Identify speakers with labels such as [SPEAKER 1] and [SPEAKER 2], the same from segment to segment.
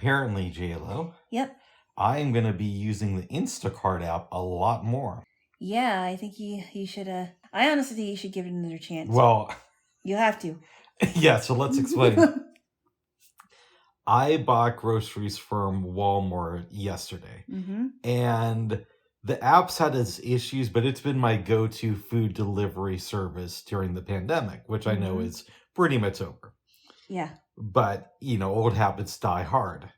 [SPEAKER 1] Apparently, Jaylo,
[SPEAKER 2] Yep.
[SPEAKER 1] I am going to be using the Instacart app a lot more.
[SPEAKER 2] Yeah, I think he should. I honestly think he should give it another chance.
[SPEAKER 1] Well,
[SPEAKER 2] You have to.
[SPEAKER 1] yeah, so let's explain. I bought groceries from Walmart yesterday,
[SPEAKER 2] Mm-hmm.
[SPEAKER 1] and the app's had its issues, but it's been my go-to food delivery service during the pandemic, which I know is pretty much over.
[SPEAKER 2] Yeah.
[SPEAKER 1] But, old habits die hard.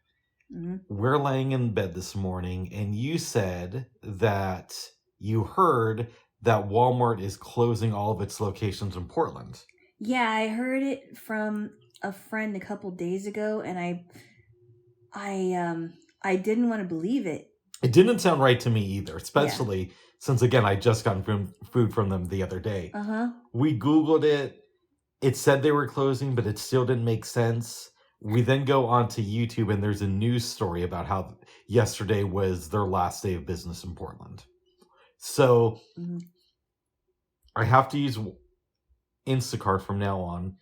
[SPEAKER 2] Mm-hmm.
[SPEAKER 1] We're laying in bed this morning, and you said that you heard that Walmart is closing all of its locations in Portland.
[SPEAKER 2] Yeah, I heard it from a friend a couple days ago, and I didn't want to believe it.
[SPEAKER 1] It didn't sound right to me either, especially since, again, I just got food from them the other day.
[SPEAKER 2] Uh-huh.
[SPEAKER 1] We Googled it. It said they were closing, but it still didn't make sense. We then go onto YouTube, and there's a news story about how yesterday was their last day of business in Portland. So I have to use Instacart from now on.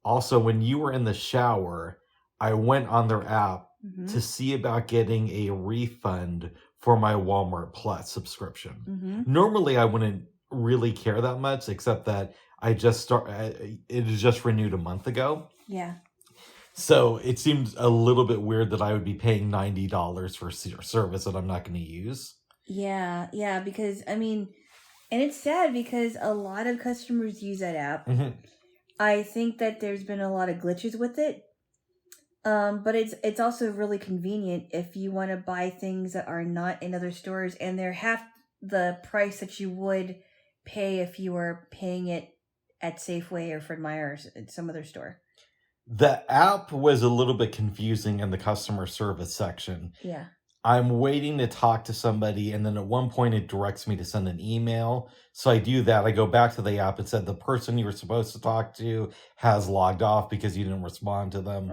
[SPEAKER 1] Also, when you were in the shower, I went on their app to see about getting a refund for my Walmart Plus subscription. Normally, I wouldn't really care that much, except that it is just renewed a month ago.
[SPEAKER 2] Yeah.
[SPEAKER 1] So it seemed a little bit weird that I would be paying $90 for a service that I'm not going to use.
[SPEAKER 2] Yeah, because, and it's sad because a lot of customers use that app. I think that there's been a lot of glitches with it. But it's also really convenient if you want to buy things that are not in other stores, and they're half the price that you would pay if you were paying it at Safeway or Fred Meyer's at some other store.
[SPEAKER 1] The app was a little bit confusing in the customer service section.
[SPEAKER 2] Yeah.
[SPEAKER 1] I'm waiting to talk to somebody, and then at one point it directs me to send an email. So I do that. I go back to the app. It said the person you were supposed to talk to has logged off because you didn't respond to them.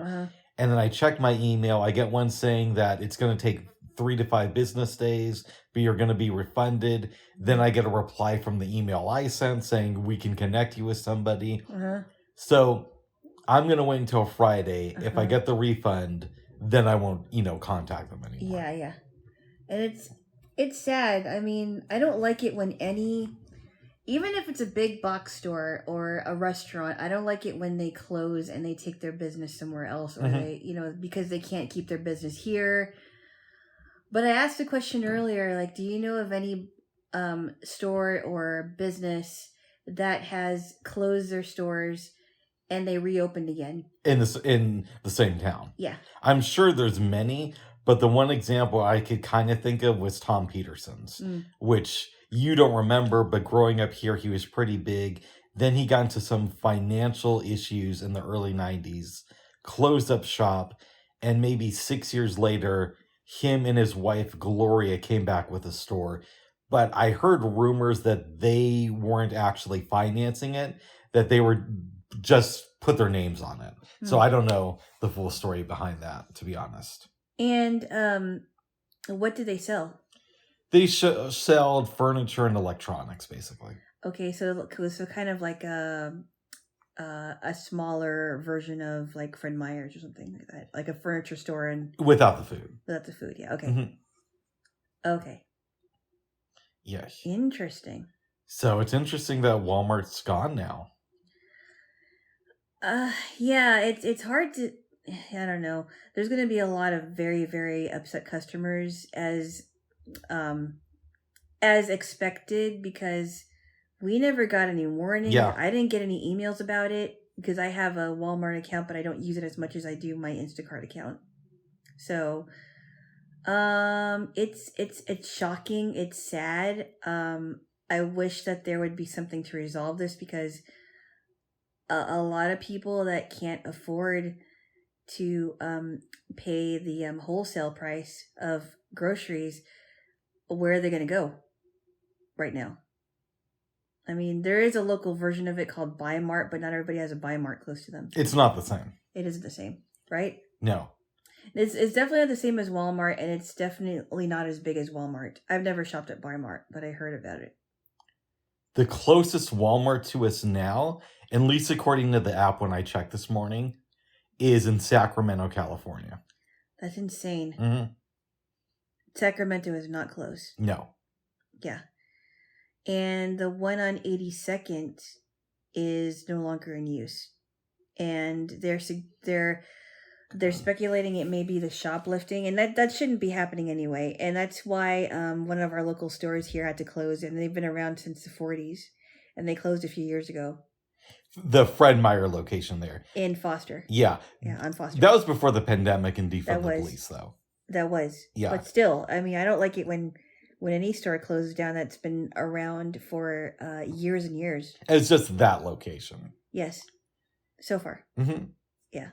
[SPEAKER 1] And then I check my email. I get one saying that it's going to take 3 to 5 business days, but you're going to be refunded. Then I get a reply from the email I sent saying we can connect you with somebody. So I'm going to wait until Friday. If I get the refund, then I won't, contact them anymore.
[SPEAKER 2] Yeah. And it's sad. I don't like it when even if it's a big box store or a restaurant, I don't like it when they close and they take their business somewhere else, or they, because they can't keep their business here. But I asked a question earlier, like, do you know of any store or business that has closed their stores and they reopened again?
[SPEAKER 1] In the same town.
[SPEAKER 2] Yeah.
[SPEAKER 1] I'm sure there's many, but the one example I could kind of think of was Tom Peterson's, which you don't remember, but growing up here, he was pretty big. Then he got into some financial issues in the early 90s, closed up shop, and maybe 6 years later, him and his wife, Gloria, came back with a store. But I heard rumors that they weren't actually financing it, that they were just put their names on it. So I don't know the full story behind that, to be honest.
[SPEAKER 2] And what did they sell?
[SPEAKER 1] They sell furniture and electronics, basically.
[SPEAKER 2] Okay, so kind of like a smaller version of like Fred Meyer's or something like that, like a furniture store and
[SPEAKER 1] without the food.
[SPEAKER 2] Without the food, yeah. Okay. Okay.
[SPEAKER 1] Yes.
[SPEAKER 2] Interesting.
[SPEAKER 1] So it's interesting that Walmart's gone now.
[SPEAKER 2] Yeah, it's hard to. I don't know. There's going to be a lot of very, very upset customers as expected, because we never got any warning.
[SPEAKER 1] Yeah.
[SPEAKER 2] I didn't get any emails about it because I have a Walmart account, but I don't use it as much as I do my Instacart account. So, it's shocking. It's sad. I wish that there would be something to resolve this, because a lot of people that can't afford to pay the wholesale price of groceries, where are they going to go right now? There is a local version of it called Buy Mart, but not everybody has a Buy Mart close to them.
[SPEAKER 1] It's not the same.
[SPEAKER 2] It isn't the same, right?
[SPEAKER 1] No.
[SPEAKER 2] It's definitely not the same as Walmart, and it's definitely not as big as Walmart. I've never shopped at Buy Mart, but I heard about it.
[SPEAKER 1] The closest Walmart to us now, at least according to the app when I checked this morning, is in Sacramento, California.
[SPEAKER 2] That's insane.
[SPEAKER 1] Mm-hmm.
[SPEAKER 2] Sacramento is not closed.
[SPEAKER 1] No.
[SPEAKER 2] Yeah. And the one on 82nd is no longer in use. And they're speculating it may be the shoplifting, and that shouldn't be happening anyway. And that's why one of our local stores here had to close, and they've been around since the 40s, and they closed a few years ago.
[SPEAKER 1] The Fred Meyer location there.
[SPEAKER 2] In Foster.
[SPEAKER 1] Yeah.
[SPEAKER 2] Yeah, on Foster.
[SPEAKER 1] That was before the pandemic and defund the police, though.
[SPEAKER 2] That was.
[SPEAKER 1] Yeah.
[SPEAKER 2] But still, I mean, I don't like it when any store closes down that's been around for years and years.
[SPEAKER 1] It's just that location.
[SPEAKER 2] Yes. So far.
[SPEAKER 1] Mm-hmm.
[SPEAKER 2] Yeah.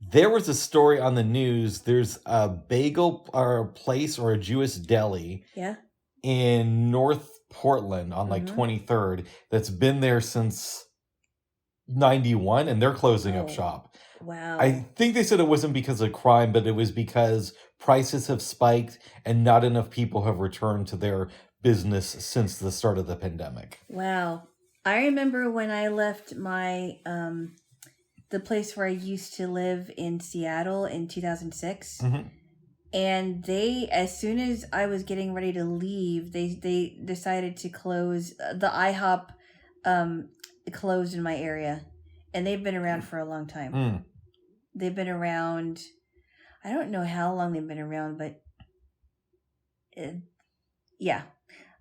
[SPEAKER 1] There was a story on the news. There's a bagel or a place or a Jewish deli.
[SPEAKER 2] Yeah.
[SPEAKER 1] In North Portland on like 23rd that's been there since 91, and they're closing up shop.
[SPEAKER 2] Wow.
[SPEAKER 1] I think they said it wasn't because of crime, but it was because prices have spiked and not enough people have returned to their business since the start of the pandemic.
[SPEAKER 2] Wow. I remember when I left my the place where I used to live in Seattle in 2006.
[SPEAKER 1] Mm-hmm.
[SPEAKER 2] And they, as soon as I was getting ready to leave, they decided to close the IHOP. Closed in my area, and they've been around for a long time.
[SPEAKER 1] Mm.
[SPEAKER 2] They've been around. I don't know how long they've been around, but yeah,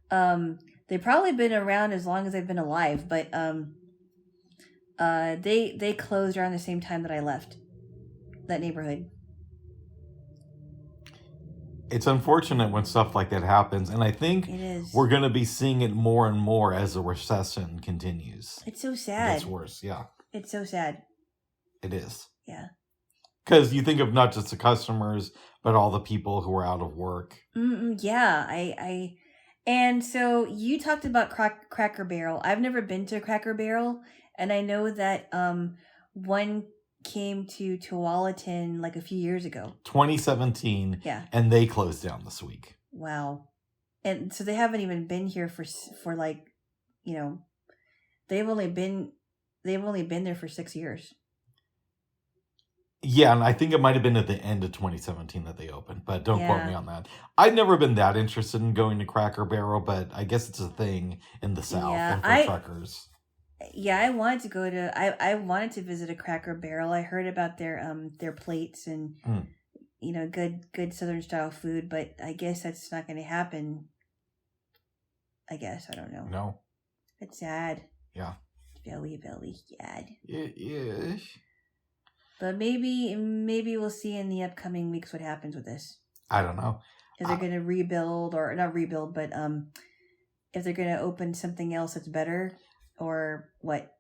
[SPEAKER 2] they've probably been around as long as I've been alive. But they closed around the same time that I left that neighborhood.
[SPEAKER 1] It's unfortunate when stuff like that happens, and I think we're going to be seeing it more and more as the recession continues.
[SPEAKER 2] It's so sad.
[SPEAKER 1] It's worse, yeah.
[SPEAKER 2] It's so sad.
[SPEAKER 1] It is.
[SPEAKER 2] Yeah.
[SPEAKER 1] Because you think of not just the customers, but all the people who are out of work.
[SPEAKER 2] Yeah, and so you talked about Cracker Barrel. I've never been to Cracker Barrel, and I know that one came to Tualatin like a few years ago.
[SPEAKER 1] 2017.
[SPEAKER 2] Yeah. And
[SPEAKER 1] they closed down this week.
[SPEAKER 2] Wow. And so they haven't even been here for like, they've only been there for 6 years.
[SPEAKER 1] Yeah, and I think it might have been at the end of 2017 that they opened, but don't quote me on that. I've never been that interested in going to Cracker Barrel, but I guess it's a thing in the South and for truckers.
[SPEAKER 2] Yeah, I wanted to go to. I wanted to visit a Cracker Barrel. I heard about their plates and good Southern style food, but I guess that's not going to happen. I guess I don't know.
[SPEAKER 1] No,
[SPEAKER 2] it's sad.
[SPEAKER 1] Yeah,
[SPEAKER 2] very sad.
[SPEAKER 1] It is.
[SPEAKER 2] But maybe we'll see in the upcoming weeks what happens with this.
[SPEAKER 1] I don't know.
[SPEAKER 2] If they're going to rebuild or not rebuild, but if they're going to open something else that's better. Or what?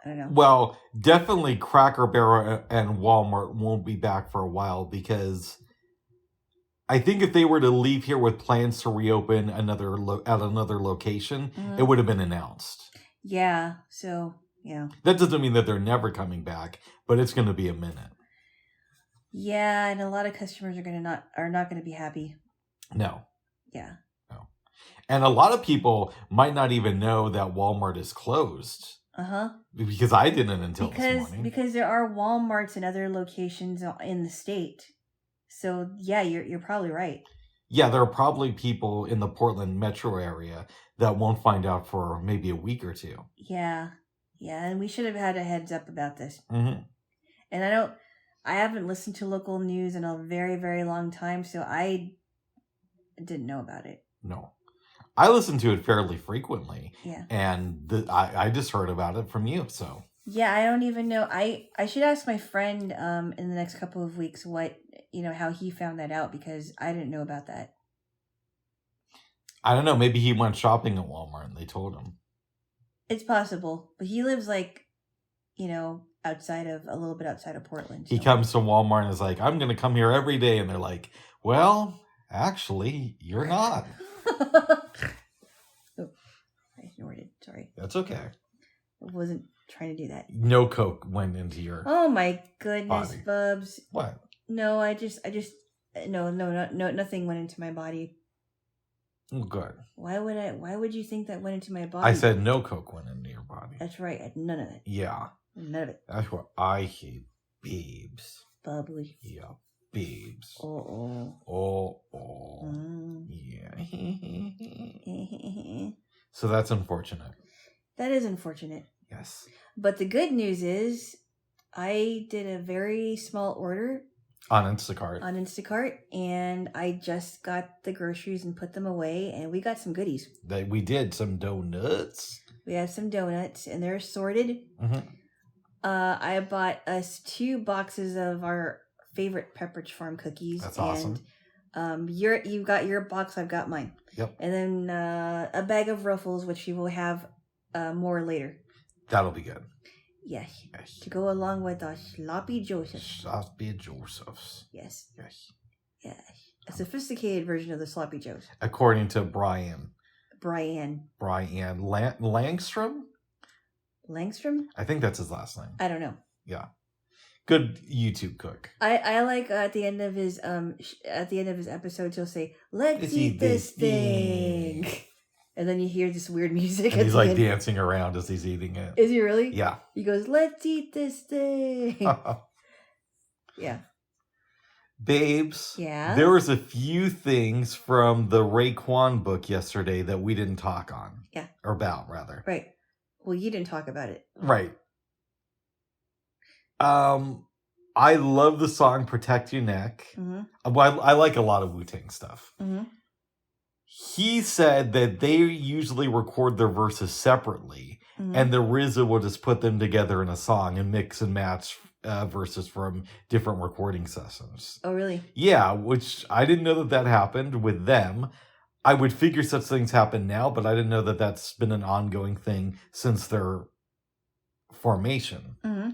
[SPEAKER 2] I don't know. Well,
[SPEAKER 1] definitely Cracker Barrel and Walmart won't be back for a while because I think if they were to leave here with plans to reopen at another location, it would have been announced.
[SPEAKER 2] Yeah. So, yeah.
[SPEAKER 1] That doesn't mean that they're never coming back, but it's going to be a minute.
[SPEAKER 2] Yeah, and a lot of customers are not going to be happy.
[SPEAKER 1] No.
[SPEAKER 2] Yeah.
[SPEAKER 1] And a lot of people might not even know that Walmart is closed.
[SPEAKER 2] Uh-huh.
[SPEAKER 1] Because I didn't until this morning.
[SPEAKER 2] Because there are Walmarts in other locations in the state. So, yeah, you're probably right.
[SPEAKER 1] Yeah, there are probably people in the Portland metro area that won't find out for maybe a week or two.
[SPEAKER 2] Yeah. Yeah, and we should have had a heads up about this.
[SPEAKER 1] Mm-hmm.
[SPEAKER 2] And I haven't listened to local news in a very, very long time, so I didn't know about it.
[SPEAKER 1] No. I listen to it fairly frequently.
[SPEAKER 2] Yeah.
[SPEAKER 1] And I just heard about it from you, so.
[SPEAKER 2] Yeah, I don't even know. I should ask my friend in the next couple of weeks how he found that out, because I didn't know about that.
[SPEAKER 1] I don't know. Maybe he went shopping at Walmart and they told him.
[SPEAKER 2] It's possible. But he lives a little bit outside of Portland.
[SPEAKER 1] So. He comes to Walmart and is like, I'm going to come here every day. And they're like, well, actually, you're not.
[SPEAKER 2] Oh, I ignored it. Sorry.
[SPEAKER 1] That's okay.
[SPEAKER 2] I wasn't trying to do that.
[SPEAKER 1] No Coke went into your.
[SPEAKER 2] Oh my goodness,
[SPEAKER 1] body.
[SPEAKER 2] Bubs.
[SPEAKER 1] What?
[SPEAKER 2] No, no, nothing went into my body.
[SPEAKER 1] Oh, good.
[SPEAKER 2] Why would you think that went into my body?
[SPEAKER 1] I said no Coke went into your body.
[SPEAKER 2] That's right. I had none of it.
[SPEAKER 1] Yeah.
[SPEAKER 2] None of it.
[SPEAKER 1] That's what I hate, babes.
[SPEAKER 2] Bubbly.
[SPEAKER 1] Yeah. Babes.
[SPEAKER 2] Oh.
[SPEAKER 1] Yeah. So that's unfortunate.
[SPEAKER 2] That is unfortunate.
[SPEAKER 1] Yes.
[SPEAKER 2] But the good news is I did a very small order
[SPEAKER 1] On Instacart.
[SPEAKER 2] and I just got the groceries and put them away, and we got some goodies.
[SPEAKER 1] We did some donuts.
[SPEAKER 2] We have some donuts, and they're sorted.
[SPEAKER 1] Mm-hmm.
[SPEAKER 2] I bought us 2 boxes of our favorite Pepperidge Farm cookies.
[SPEAKER 1] That's awesome.
[SPEAKER 2] And you got your box, I've got mine.
[SPEAKER 1] Yep.
[SPEAKER 2] And then a bag of Ruffles, which we will have more later.
[SPEAKER 1] That'll be good.
[SPEAKER 2] Yes. To go along with our Sloppy Josephs.
[SPEAKER 1] Sloppy Josephs.
[SPEAKER 2] Yes.
[SPEAKER 1] Yes.
[SPEAKER 2] Yes. A sophisticated version of the Sloppy Joes.
[SPEAKER 1] According to Brian
[SPEAKER 2] Langstrom?
[SPEAKER 1] I think that's his last name.
[SPEAKER 2] I don't know.
[SPEAKER 1] Yeah. Good YouTube cook.
[SPEAKER 2] I like at the end of his episodes he'll say, "Let's eat this thing." And then you hear this weird music.
[SPEAKER 1] And he's like dancing around as he's eating it.
[SPEAKER 2] Is he really?
[SPEAKER 1] Yeah.
[SPEAKER 2] He goes, "Let's eat this thing." Yeah.
[SPEAKER 1] Babes.
[SPEAKER 2] Yeah.
[SPEAKER 1] There was a few things from the Raekon book yesterday that we didn't talk on.
[SPEAKER 2] Yeah.
[SPEAKER 1] Or about, rather.
[SPEAKER 2] Right. Well, you didn't talk about it.
[SPEAKER 1] Right. I love the song "Protect Your Neck."
[SPEAKER 2] Mm-hmm.
[SPEAKER 1] I like a lot of Wu-Tang stuff.
[SPEAKER 2] Mm-hmm.
[SPEAKER 1] He said that they usually record their verses separately,
[SPEAKER 2] Mm-hmm.
[SPEAKER 1] and the RZA will just put them together in a song and mix and match verses from different recording sessions.
[SPEAKER 2] Oh, really?
[SPEAKER 1] Yeah, which I didn't know that happened with them. I would figure such things happen now, but I didn't know that that's been an ongoing thing since their formation.
[SPEAKER 2] Mm-hmm.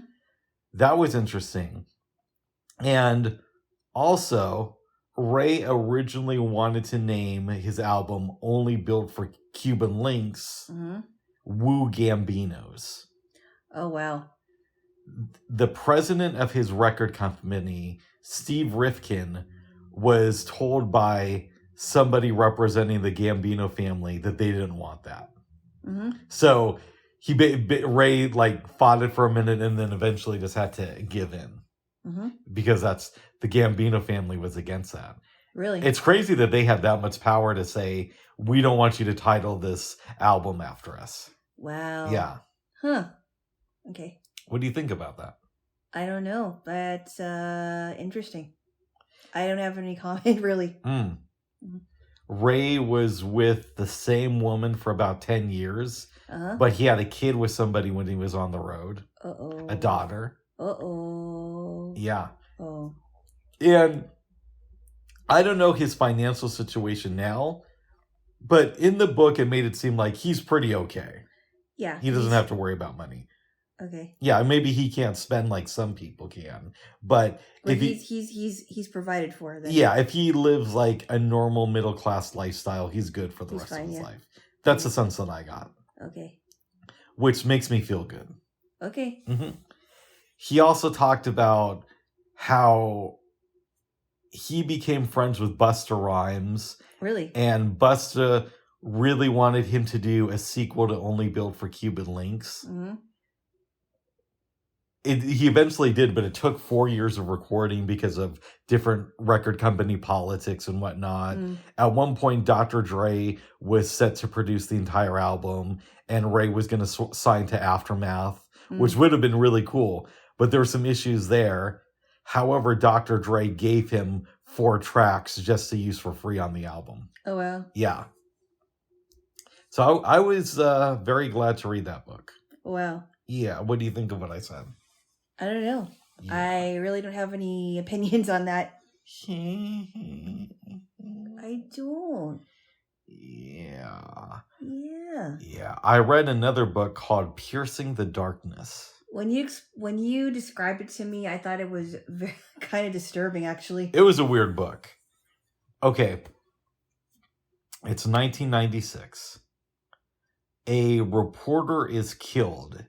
[SPEAKER 1] That was interesting. And also, Ray originally wanted to name his album Only Built for Cuban Links,
[SPEAKER 2] Mm-hmm.
[SPEAKER 1] Wu Gambinos.
[SPEAKER 2] Oh, wow.
[SPEAKER 1] The president of his record company, Steve Rifkin, was told by somebody representing the Gambino family that they didn't want that.
[SPEAKER 2] Mm-hmm.
[SPEAKER 1] So Ray fought it for a minute and then eventually just had to give in.
[SPEAKER 2] Mm-hmm.
[SPEAKER 1] Because the Gambino family was against that.
[SPEAKER 2] Really?
[SPEAKER 1] It's crazy that they had that much power to say, we don't want you to title this album after us.
[SPEAKER 2] Wow.
[SPEAKER 1] Yeah.
[SPEAKER 2] Huh. Okay.
[SPEAKER 1] What do you think about that?
[SPEAKER 2] I don't know. That's interesting. I don't have any comment, really.
[SPEAKER 1] Mm-hmm. Ray was with the same woman for about 10 years, but he had a kid with somebody when he was on the road.
[SPEAKER 2] Uh-oh.
[SPEAKER 1] A daughter.
[SPEAKER 2] Uh-oh.
[SPEAKER 1] Yeah.
[SPEAKER 2] Oh.
[SPEAKER 1] And I don't know his financial situation now, but in the book, it made it seem like he's pretty okay.
[SPEAKER 2] Yeah.
[SPEAKER 1] He doesn't have to worry about money.
[SPEAKER 2] Okay.
[SPEAKER 1] Yeah, maybe he can't spend like some people can, but if
[SPEAKER 2] he's provided for. Then.
[SPEAKER 1] Yeah, if he lives like a normal middle class lifestyle, he's good for the rest of his life. That's the sense that I got.
[SPEAKER 2] Okay.
[SPEAKER 1] Which makes me feel good.
[SPEAKER 2] Okay.
[SPEAKER 1] Mm-hmm. He also talked about how he became friends with Busta Rhymes.
[SPEAKER 2] Really?
[SPEAKER 1] And Busta really wanted him to do a sequel to Only Built for Cuban Links.
[SPEAKER 2] Mm-hmm.
[SPEAKER 1] He eventually did, but it took 4 years of recording because of different record company politics and whatnot. Mm. At one point, Dr. Dre was set to produce the entire album, and Ray was going to sign to Aftermath, which would have been really cool. But there were some issues there. However, Dr. Dre gave him 4 tracks just to use for free on the album.
[SPEAKER 2] Oh, wow.
[SPEAKER 1] Yeah. So I was very glad to read that book.
[SPEAKER 2] Wow.
[SPEAKER 1] Yeah. What do you think of what I said?
[SPEAKER 2] I don't know. Yeah. I really don't have any opinions on that. I don't.
[SPEAKER 1] Yeah.
[SPEAKER 2] Yeah.
[SPEAKER 1] Yeah. I read another book called Piercing the Darkness.
[SPEAKER 2] When you described it to me, I thought it was kind of disturbing, actually.
[SPEAKER 1] It was a weird book. Okay. It's 1996. A reporter is killed.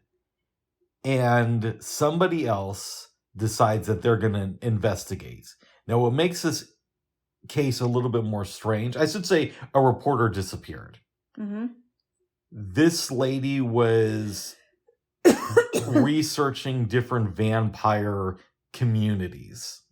[SPEAKER 1] And somebody else decides that they're going to investigate. Now, what makes this case a little bit more strange, I should say a reporter disappeared. Mm-hmm. This lady was researching different vampire communities.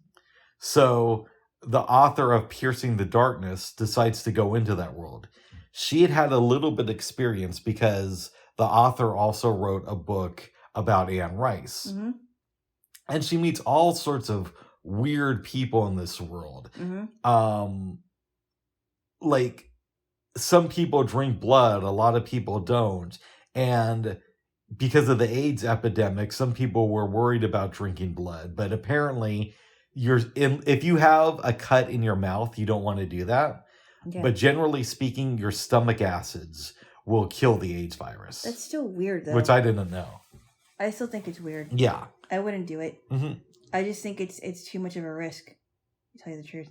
[SPEAKER 1] So the author of Piercing the Darkness decides to go into that world. She had a little bit experience because the author also wrote a book about Anne Rice.
[SPEAKER 2] Mm-hmm.
[SPEAKER 1] And she meets all sorts of weird people in this world.
[SPEAKER 2] Mm-hmm.
[SPEAKER 1] Like, some people drink blood, a lot of people don't. And because of the AIDS epidemic, some people were worried about drinking blood. But apparently, if you have a cut in your mouth, you don't want to do that.
[SPEAKER 2] Okay.
[SPEAKER 1] But generally speaking, your stomach acids will kill the AIDS virus.
[SPEAKER 2] That's still weird, though.
[SPEAKER 1] Which I didn't know.
[SPEAKER 2] I still think it's weird.
[SPEAKER 1] Yeah.
[SPEAKER 2] I wouldn't do it.
[SPEAKER 1] Mm-hmm.
[SPEAKER 2] I just think it's too much of a risk, to tell you the truth.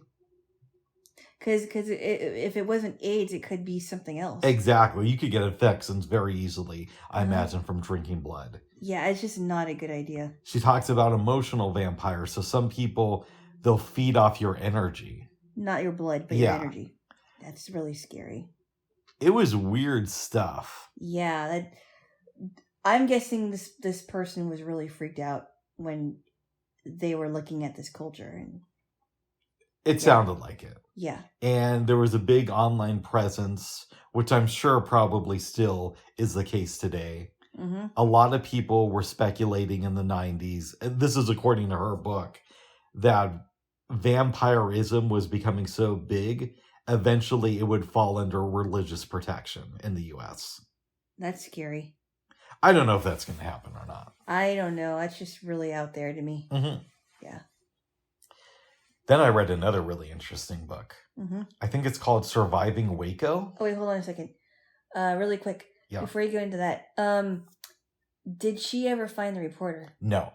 [SPEAKER 2] Because if it wasn't AIDS, it could be something else.
[SPEAKER 1] Exactly. You could get infections very easily, I imagine, from drinking blood.
[SPEAKER 2] Yeah, it's just not a good idea.
[SPEAKER 1] She talks about emotional vampires. So some people, they'll feed off your energy.
[SPEAKER 2] Not your blood, but your energy. That's really scary.
[SPEAKER 1] It was weird stuff.
[SPEAKER 2] Yeah, I'm guessing this person was really freaked out when they were looking at this culture. And
[SPEAKER 1] it sounded like it.
[SPEAKER 2] Yeah.
[SPEAKER 1] And there was a big online presence, which I'm sure probably still is the case today.
[SPEAKER 2] Mm-hmm.
[SPEAKER 1] A lot of people were speculating in the 90s, and this is according to her book, that vampirism was becoming so big, eventually it would fall under religious protection in the U.S.
[SPEAKER 2] That's scary.
[SPEAKER 1] I don't know if that's going to happen or not.
[SPEAKER 2] I don't know. That's just really out there to me.
[SPEAKER 1] Mm-hmm.
[SPEAKER 2] Yeah.
[SPEAKER 3] Then I read another really interesting book.
[SPEAKER 2] Mm-hmm.
[SPEAKER 3] I think it's called Surviving Waco.
[SPEAKER 2] Oh, wait, hold on a second. Really quick.
[SPEAKER 1] Yeah.
[SPEAKER 2] Before you go into that, did she ever find the reporter?
[SPEAKER 3] No.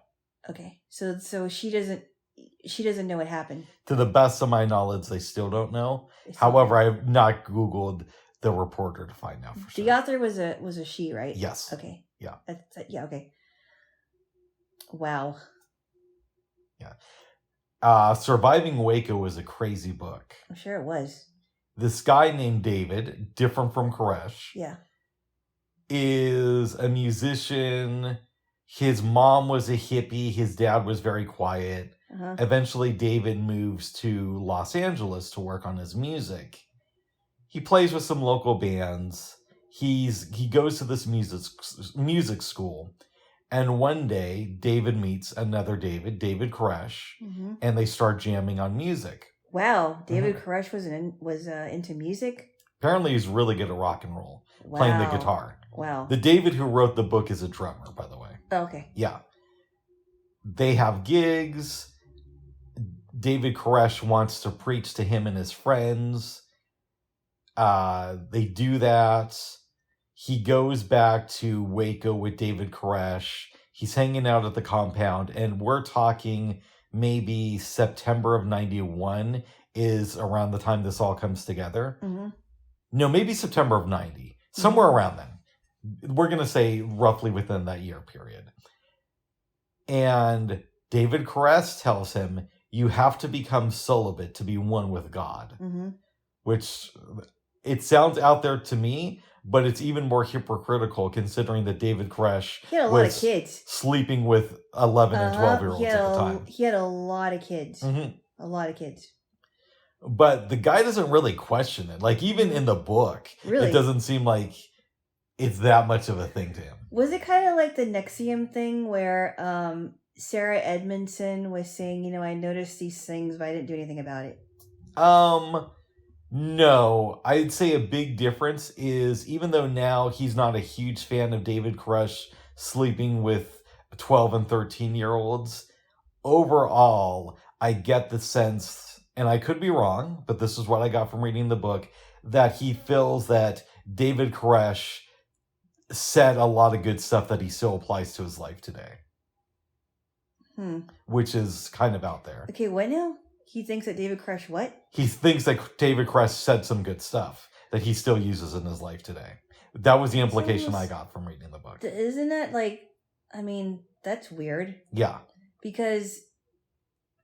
[SPEAKER 2] Okay. So she doesn't know what happened.
[SPEAKER 1] To the best of my knowledge, they still don't know. However, I've not Googled the reporter to find out for sure.
[SPEAKER 2] The author was a she, right?
[SPEAKER 1] Yes.
[SPEAKER 2] Okay.
[SPEAKER 1] Yeah.
[SPEAKER 2] Yeah, okay. Wow.
[SPEAKER 1] Yeah. Surviving Waco was a crazy book.
[SPEAKER 2] I'm sure it was.
[SPEAKER 1] This guy named David, different from Koresh,
[SPEAKER 2] yeah,
[SPEAKER 1] is a musician. His mom was a hippie. His dad was very quiet.
[SPEAKER 2] Uh-huh.
[SPEAKER 1] Eventually, David moves to Los Angeles to work on his music. He plays with some local bands. He goes to this music school. And one day, David meets another David Koresh,
[SPEAKER 2] mm-hmm.
[SPEAKER 1] and they start jamming on music.
[SPEAKER 2] Wow, David Koresh was into music?
[SPEAKER 1] Apparently, he's really good at rock and roll, playing the guitar.
[SPEAKER 2] Wow.
[SPEAKER 1] The David who wrote the book is a drummer, by the way.
[SPEAKER 2] Oh, okay.
[SPEAKER 1] Yeah. They have gigs. David Koresh wants to preach to him and his friends. They do that. He goes back to Waco with David Koresh. He's hanging out at the compound, and we're talking maybe September of 91 is around the time this all comes together.
[SPEAKER 2] Mm-hmm.
[SPEAKER 1] No, maybe September of 90. Somewhere around then. We're going to say roughly within that year period. And David Koresh tells him, you have to become celibate to be one with God.
[SPEAKER 2] Mm-hmm.
[SPEAKER 1] Which, it sounds out there to me, but it's even more hypocritical considering that David Koresh
[SPEAKER 2] he had a lot of kids
[SPEAKER 1] sleeping with 11 and 12-year-olds at the time.
[SPEAKER 2] He had a lot of kids.
[SPEAKER 1] Mm-hmm.
[SPEAKER 2] A lot of kids.
[SPEAKER 1] But the guy doesn't really question it. Like, even in the book,
[SPEAKER 2] really?
[SPEAKER 1] It doesn't seem like it's that much of a thing to him.
[SPEAKER 2] Was it kind of like the NXIVM thing where Sarah Edmondson was saying, I noticed these things, but I didn't do anything about it?
[SPEAKER 1] No. I'd say a big difference is, even though now he's not a huge fan of David Koresh sleeping with 12 and 13-year-olds, overall, I get the sense, and I could be wrong, but this is what I got from reading the book, that he feels that David Koresh said a lot of good stuff that he still applies to his life today. Which is kind of out there.
[SPEAKER 2] Okay, what now? He thinks that David Koresh what?
[SPEAKER 1] He thinks that David Koresh said some good stuff that he still uses in his life today. That was the implication I got from reading the book.
[SPEAKER 2] Isn't that that's weird.
[SPEAKER 1] Yeah.
[SPEAKER 2] Because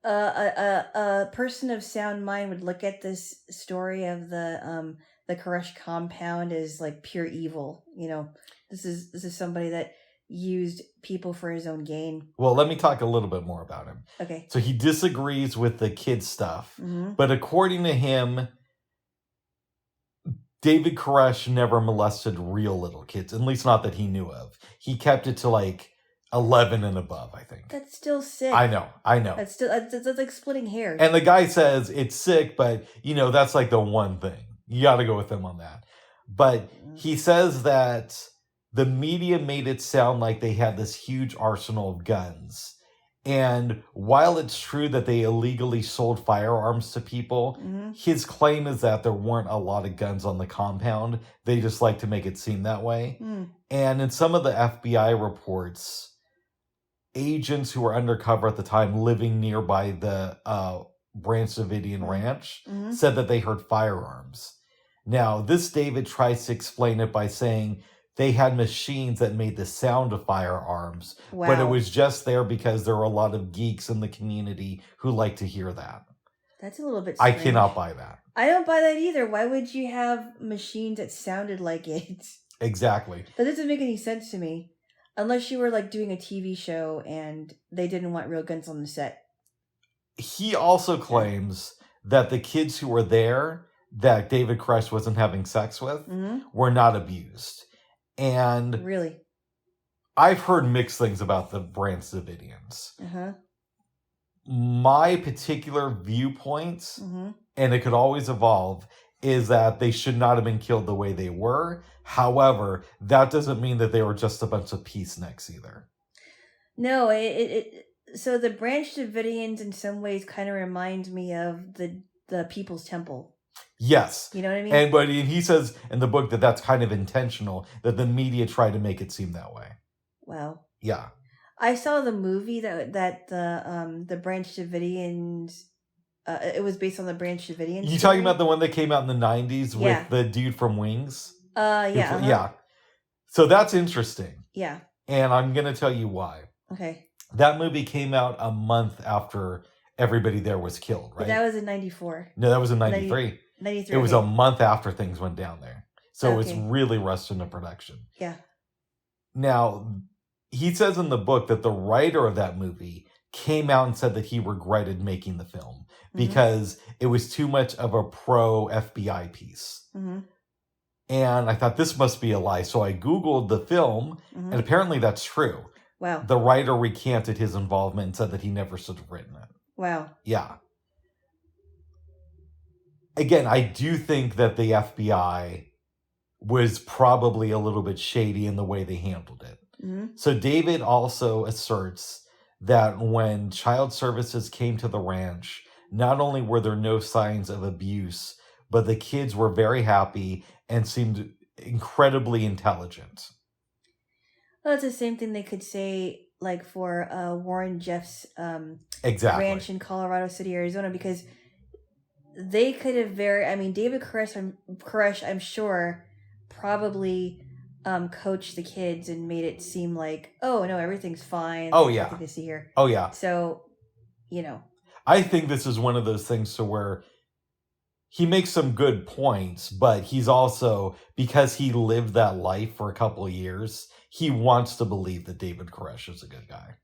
[SPEAKER 2] a person of sound mind would look at this story of the Koresh compound as like pure evil. This is somebody that used people for his own gain.
[SPEAKER 1] Well, let me talk a little bit more about him.
[SPEAKER 2] Okay.
[SPEAKER 1] So he disagrees with the kid stuff,
[SPEAKER 2] Mm-hmm.
[SPEAKER 1] but according to him, David Koresh never molested real little kids, at least not that he knew of. He kept it to like 11 and above, I think.
[SPEAKER 2] That's still sick.
[SPEAKER 1] I know.
[SPEAKER 2] That's like splitting hairs.
[SPEAKER 1] And the guy says it's sick, but that's like the one thing. You got to go with him on that. But he says that the media made it sound like they had this huge arsenal of guns. And while it's true that they illegally sold firearms to people, his claim is that there weren't a lot of guns on the compound. They just like to make it seem that way. And in some of the FBI reports, agents who were undercover at the time living nearby the Branch Davidian ranch said that they heard firearms. Now, this David tries to explain it by saying they had machines that made the sound of firearms, but it was just there because there were a lot of geeks in the community who like to hear that.
[SPEAKER 2] That's a little bit strange.
[SPEAKER 1] I cannot buy that.
[SPEAKER 2] I don't buy that either. Why would you have machines that sounded like it?
[SPEAKER 1] Exactly.
[SPEAKER 2] That doesn't make any sense to me. Unless you were like doing a TV show and they didn't want real guns on the set.
[SPEAKER 1] He also claims that the kids who were there that David Koresh wasn't having sex with were not abused. And
[SPEAKER 2] really,
[SPEAKER 1] I've heard mixed things about the Branch Davidians. My particular viewpoints, and it could always evolve, is that they should not have been killed the way they were. However, that doesn't mean that they were just a bunch of peaceniks either.
[SPEAKER 2] No, so the Branch Davidians in some ways kind of remind me of the People's Temple.
[SPEAKER 1] Yes.
[SPEAKER 2] You know what I mean?
[SPEAKER 1] And he says in the book that that's kind of intentional, that the media tried to make it seem that way.
[SPEAKER 2] Wow.
[SPEAKER 1] Yeah.
[SPEAKER 2] I saw the movie that the Branch Davidians. It was based on the Branch Davidians.
[SPEAKER 1] You talking about the one that came out in the 90s with the dude from Wings?
[SPEAKER 2] Yeah.
[SPEAKER 1] Yeah. So that's interesting.
[SPEAKER 2] Yeah.
[SPEAKER 1] And I'm going to tell you why.
[SPEAKER 2] Okay.
[SPEAKER 1] That movie came out a month after everybody there was killed, right?
[SPEAKER 2] But that was in 94.
[SPEAKER 1] No, that was in 93.
[SPEAKER 2] 93.
[SPEAKER 1] It was a month after things went down there. So it was really rushed into production.
[SPEAKER 2] Yeah.
[SPEAKER 1] Now, he says in the book that the writer of that movie came out and said that he regretted making the film because it was too much of a pro-FBI piece. And I thought, this must be a lie. So I Googled the film, and apparently that's true.
[SPEAKER 2] Wow.
[SPEAKER 1] The writer recanted his involvement and said that he never should have written it.
[SPEAKER 2] Wow.
[SPEAKER 1] Yeah. Again, I do think that the FBI was probably a little bit shady in the way they handled it. So David also asserts that when child services came to the ranch, not only were there no signs of abuse, but the kids were very happy and seemed incredibly intelligent.
[SPEAKER 2] Well, it's the same thing they could say like for Warren Jeff's
[SPEAKER 1] exactly.
[SPEAKER 2] ranch in Colorado City, Arizona, because they could have David Koresh, I'm sure, probably coached the kids and made it seem like, oh no, everything's fine.
[SPEAKER 1] Oh yeah.
[SPEAKER 2] Nothing to see here.
[SPEAKER 1] Oh yeah.
[SPEAKER 2] So,
[SPEAKER 1] I think this is one of those things to where he makes some good points, but he's also, because he lived that life for a couple of years, he wants to believe that David Koresh is a good guy.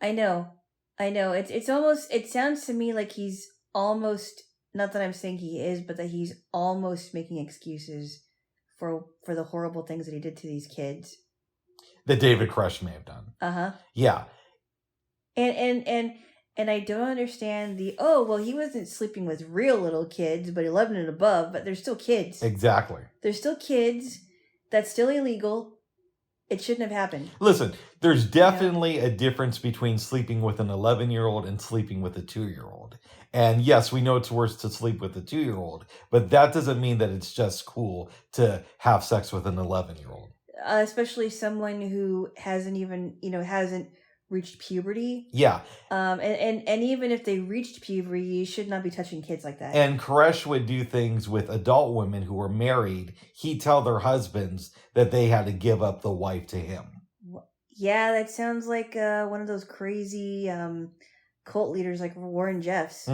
[SPEAKER 2] I know. It's almost, it sounds to me like he's almost, not that I'm saying he is, but that he's almost making excuses for the horrible things that he did to these kids.
[SPEAKER 1] That David Koresh may have done.
[SPEAKER 2] Uh-huh.
[SPEAKER 1] Yeah.
[SPEAKER 2] And I don't understand he wasn't sleeping with real little kids, but 11 and above, but they're still kids.
[SPEAKER 1] Exactly.
[SPEAKER 2] They're still kids. That's still illegal. It shouldn't have happened.
[SPEAKER 1] Listen, there's definitely a difference between sleeping with an 11-year-old and sleeping with a 2-year-old. And yes, we know it's worse to sleep with a 2-year-old, but that doesn't mean that it's just cool to have sex with an 11-year-old.
[SPEAKER 2] Especially someone who hasn't even, hasn't reached puberty.
[SPEAKER 1] Yeah.
[SPEAKER 2] And even if they reached puberty, you should not be touching kids like that.
[SPEAKER 1] And Koresh would do things with adult women who were married. He'd tell their husbands that they had to give up the wife to him.
[SPEAKER 2] Yeah, that sounds like one of those crazy cult leaders like Warren Jeffs.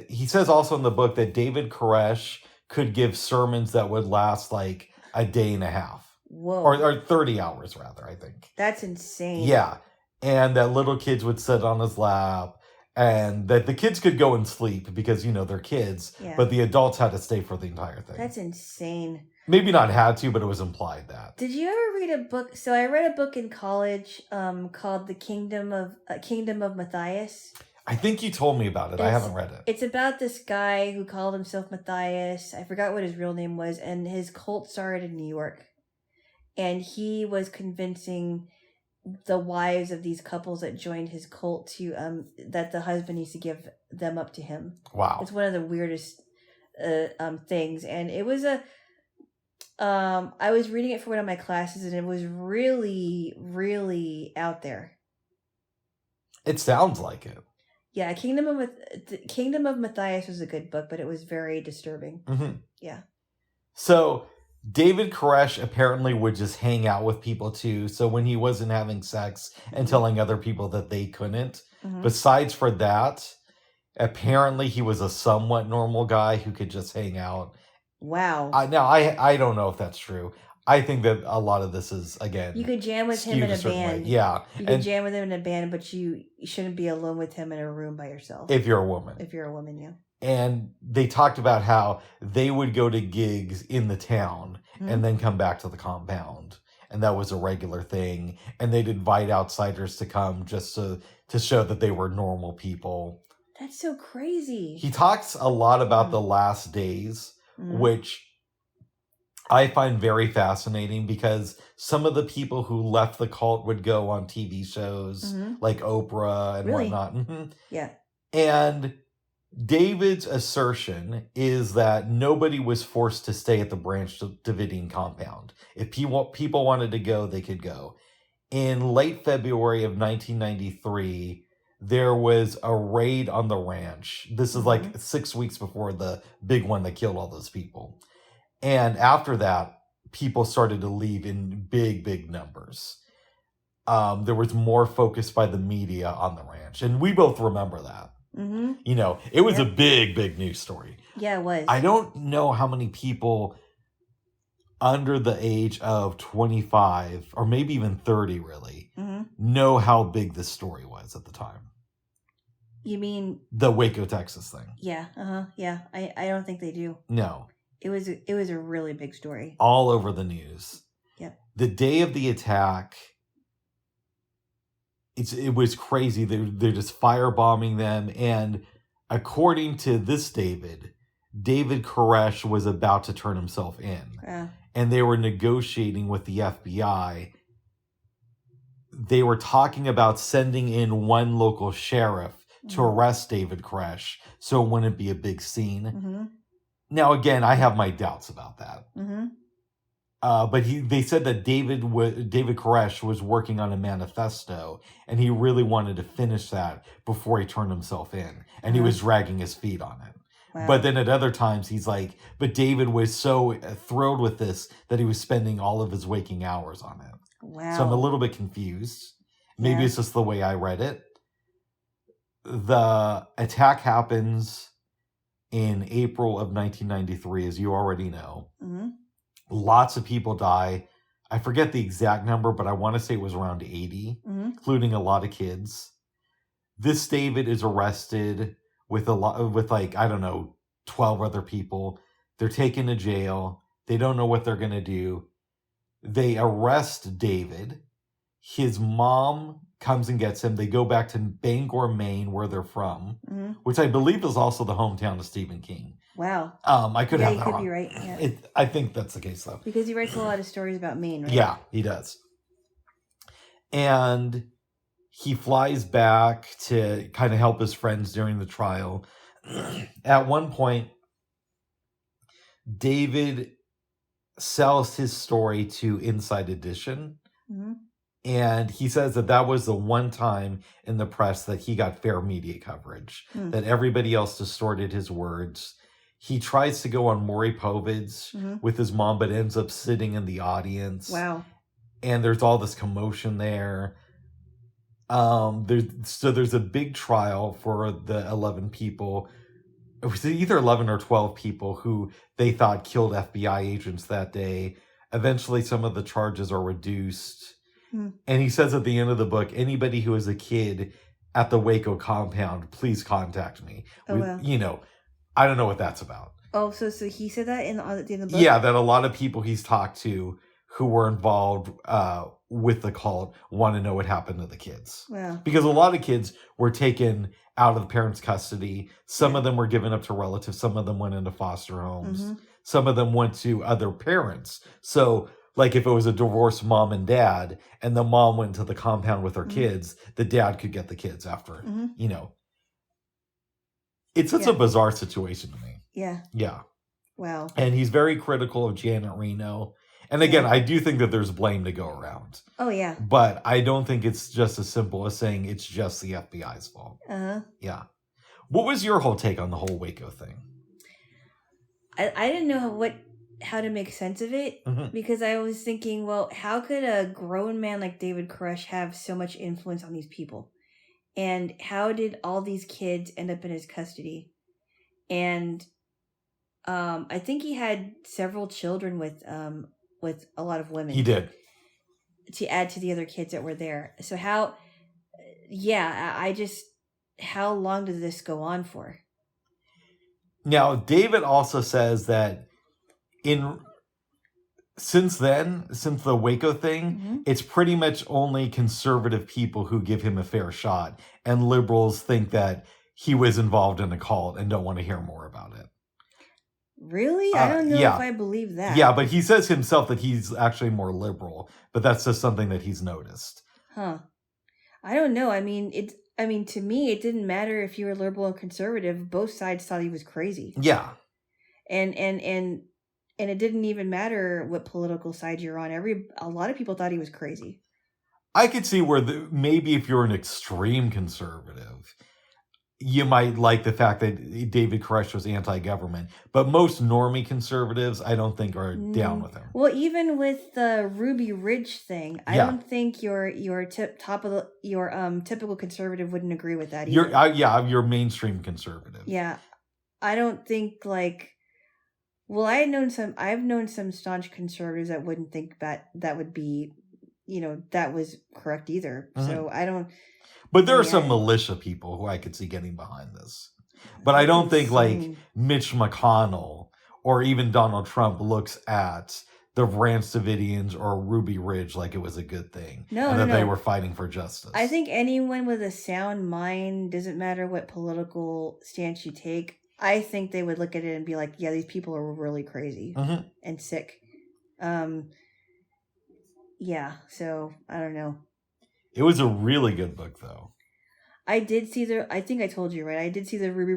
[SPEAKER 1] He says also in the book that David Koresh could give sermons that would last like a day and a half.
[SPEAKER 2] Whoa.
[SPEAKER 1] Or 30 hours, rather, I think.
[SPEAKER 2] That's insane.
[SPEAKER 1] Yeah. And that little kids would sit on his lap, and that the kids could go and sleep because, they're kids,
[SPEAKER 2] Yeah.
[SPEAKER 1] but the adults had to stay for the entire thing.
[SPEAKER 2] That's insane.
[SPEAKER 1] Maybe not had to, but it was implied that.
[SPEAKER 2] Did you ever read a book? So I read a book in college called The Kingdom of Matthias.
[SPEAKER 1] I think you told me about it. I haven't read it.
[SPEAKER 2] It's about this guy who called himself Matthias. I forgot what his real name was, and his cult started in New York. And he was convincing the wives of these couples that joined his cult to that the husband needs to give them up to him.
[SPEAKER 1] Wow.
[SPEAKER 2] It's one of the weirdest things, and it was I was reading it for one of my classes, and it was really, really out there.
[SPEAKER 1] It sounds like it.
[SPEAKER 2] Yeah, Kingdom of Matthias was a good book, but it was very disturbing.
[SPEAKER 1] Mm-hmm.
[SPEAKER 2] Yeah.
[SPEAKER 1] So David Koresh apparently would just hang out with people too. So when he wasn't having sex and telling other people that they couldn't, besides for that, apparently he was a somewhat normal guy who could just hang out.
[SPEAKER 2] Wow.
[SPEAKER 1] Now, I don't know if that's true. I think that a lot of this is, again,
[SPEAKER 2] you could jam with him in a band.
[SPEAKER 1] Way. Yeah.
[SPEAKER 2] You could jam with him in a band, but you shouldn't be alone with him in a room by yourself.
[SPEAKER 1] If you're a woman.
[SPEAKER 2] If you're a woman, yeah.
[SPEAKER 1] And they talked about how they would go to gigs in the town and then come back to the compound. And that was a regular thing. And they'd invite outsiders to come just to show that they were normal people.
[SPEAKER 2] That's so crazy.
[SPEAKER 1] He talks a lot about the last days, which I find very fascinating because some of the people who left the cult would go on TV shows like Oprah and whatnot.
[SPEAKER 2] Yeah.
[SPEAKER 1] And David's assertion is that nobody was forced to stay at the Branch Davidian compound. If people wanted to go, they could go. In late February of 1993, there was a raid on the ranch. This is like 6 weeks before the big one that killed all those people. And after that, people started to leave in big, big numbers. There was more focus by the media on the ranch. And we both remember that. It was a big, big news story.
[SPEAKER 2] Yeah, it was.
[SPEAKER 1] I don't know how many people under the age of 25 or maybe even 30 really know how big this story was at the time.
[SPEAKER 2] You mean
[SPEAKER 1] the Waco, Texas thing?
[SPEAKER 2] Yeah. Yeah. I don't think they do.
[SPEAKER 1] No.
[SPEAKER 2] It was a really big story.
[SPEAKER 1] All over the news.
[SPEAKER 2] Yep.
[SPEAKER 1] The day of the attack, it was crazy. They're just firebombing them, and according to this David Koresh was about to turn himself in. And they were negotiating with the FBI. They were talking about sending in one local sheriff to arrest David Koresh so it wouldn't be a big scene. Now, again, I have my doubts about that. But they said that David Koresh was working on a manifesto, and he really wanted to finish that before he turned himself in. And he was dragging his feet on it.
[SPEAKER 2] Wow.
[SPEAKER 1] But then at other times, he's like, but David was so thrilled with this that he was spending all of his waking hours on it.
[SPEAKER 2] Wow.
[SPEAKER 1] So I'm a little bit confused. Maybe it's just the way I read it. The attack happens in April of 1993, as you already know. Lots of people die. I forget the exact number, but I want to say it was around 80, including a lot of kids. This David is arrested with 12 other people. They're taken to jail. They don't know what they're going to do. They arrest David. His mom comes and gets him. They go back to Bangor, Maine, where they're from, which I believe is also the hometown of Stephen King.
[SPEAKER 2] Wow.
[SPEAKER 1] I could have that
[SPEAKER 2] could
[SPEAKER 1] wrong.
[SPEAKER 2] be right. Yeah.
[SPEAKER 1] I think that's the case, though.
[SPEAKER 2] Because he writes a lot of stories about Maine, right?
[SPEAKER 1] Yeah, he does. And he flies back to kind of help his friends during the trial. At one point, David sells his story to Inside Edition. And he says that was the one time in the press that he got fair media coverage, that everybody else distorted his words. He tries to go on Maury Povich with his mom, but ends up sitting in the audience.
[SPEAKER 2] Wow.
[SPEAKER 1] And there's all this commotion there. There's a big trial for the 11 people. It was either 11 or 12 people who they thought killed FBI agents that day. Eventually, some of the charges are reduced.
[SPEAKER 2] Hmm.
[SPEAKER 1] And he says at the end of the book, anybody who is a kid at the Waco compound, please contact me.
[SPEAKER 2] Oh, wow.
[SPEAKER 1] You know, I don't know what that's about.
[SPEAKER 2] Oh, so he said that at the end of the book?
[SPEAKER 1] Yeah, that a lot of people he's talked to who were involved with the cult want to know what happened to the kids.
[SPEAKER 2] Wow.
[SPEAKER 1] Because a lot of kids were taken out of the parents' custody. Some of them were given up to relatives. Some of them went into foster homes.
[SPEAKER 2] Mm-hmm.
[SPEAKER 1] Some of them went to other parents. So, like if it was a divorced mom and dad, and the mom went to the compound with her kids, the dad could get the kids after, you know. It's such a bizarre situation to me.
[SPEAKER 2] Yeah.
[SPEAKER 1] Yeah.
[SPEAKER 2] Wow.
[SPEAKER 1] And he's very critical of Janet Reno. And again, I do think that there's blame to go around.
[SPEAKER 2] Oh, yeah.
[SPEAKER 1] But I don't think it's just as simple as saying it's just the FBI's fault.
[SPEAKER 2] Uh-huh.
[SPEAKER 1] Yeah. What was your whole take on the whole Waco thing?
[SPEAKER 2] I didn't know how to make sense of it, because I was thinking, well, how could a grown man like David Koresh have so much influence on these people? And how did all these kids end up in his custody? And I think he had several children with a lot of women.
[SPEAKER 1] He did.
[SPEAKER 2] To add to the other kids that were there. So how long did this go on for?
[SPEAKER 1] Now, David also says that since the Waco thing, it's pretty much only conservative people who give him a fair shot, and liberals think that he was involved in a cult and don't want to hear more about it.
[SPEAKER 2] Really? I don't know if I believe that.
[SPEAKER 1] Yeah, but he says himself that he's actually more liberal, but that's just something that he's noticed. Huh.
[SPEAKER 2] I don't know. I mean, to me, it didn't matter if you were liberal or conservative. Both sides thought he was crazy.
[SPEAKER 1] Yeah.
[SPEAKER 2] And it didn't even matter what political side you're on. A lot of people thought he was crazy.
[SPEAKER 1] I could see where maybe if you're an extreme conservative, you might like the fact that David Koresh was anti-government, but most normie conservatives, I don't think are down with him.
[SPEAKER 2] Well, even with the Ruby Ridge thing, I don't think your typical conservative wouldn't agree with that either.
[SPEAKER 1] You're mainstream conservative.
[SPEAKER 2] Yeah, I don't think Well, I've known some staunch conservatives that wouldn't think that would be, that was correct either. So I don't.
[SPEAKER 1] But there are some militia people who I could see getting behind this. But I don't think Mitch McConnell or even Donald Trump looks at the Ranch Davidians or Ruby Ridge like it was a good thing. They were fighting for justice.
[SPEAKER 2] I think anyone with a sound mind, doesn't matter what political stance you take, I think they would look at it and be like, yeah, these people are really crazy and sick. Yeah, so I don't know.
[SPEAKER 1] It was a really good book, though.
[SPEAKER 2] I did see I think I told you, right? I did see the Ruby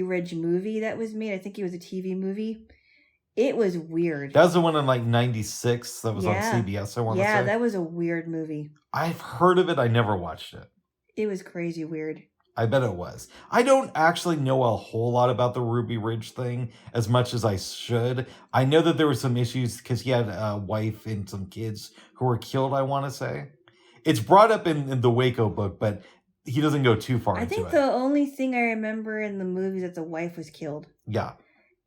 [SPEAKER 2] Ridge movie that was made. I think it was a TV movie. It was weird.
[SPEAKER 1] That was the one in 96 that was on CBS, I want to say.
[SPEAKER 2] Yeah, that was a weird movie.
[SPEAKER 1] I've heard of it. I never watched it.
[SPEAKER 2] It was crazy weird.
[SPEAKER 1] I bet it was. I don't actually know a whole lot about the Ruby Ridge thing as much as I should. I know that there were some issues because he had a wife and some kids who were killed, I want to say. It's brought up in the Waco book, but he doesn't go too far into it. I think
[SPEAKER 2] the only thing I remember in the movie is that the wife was killed.
[SPEAKER 1] Yeah.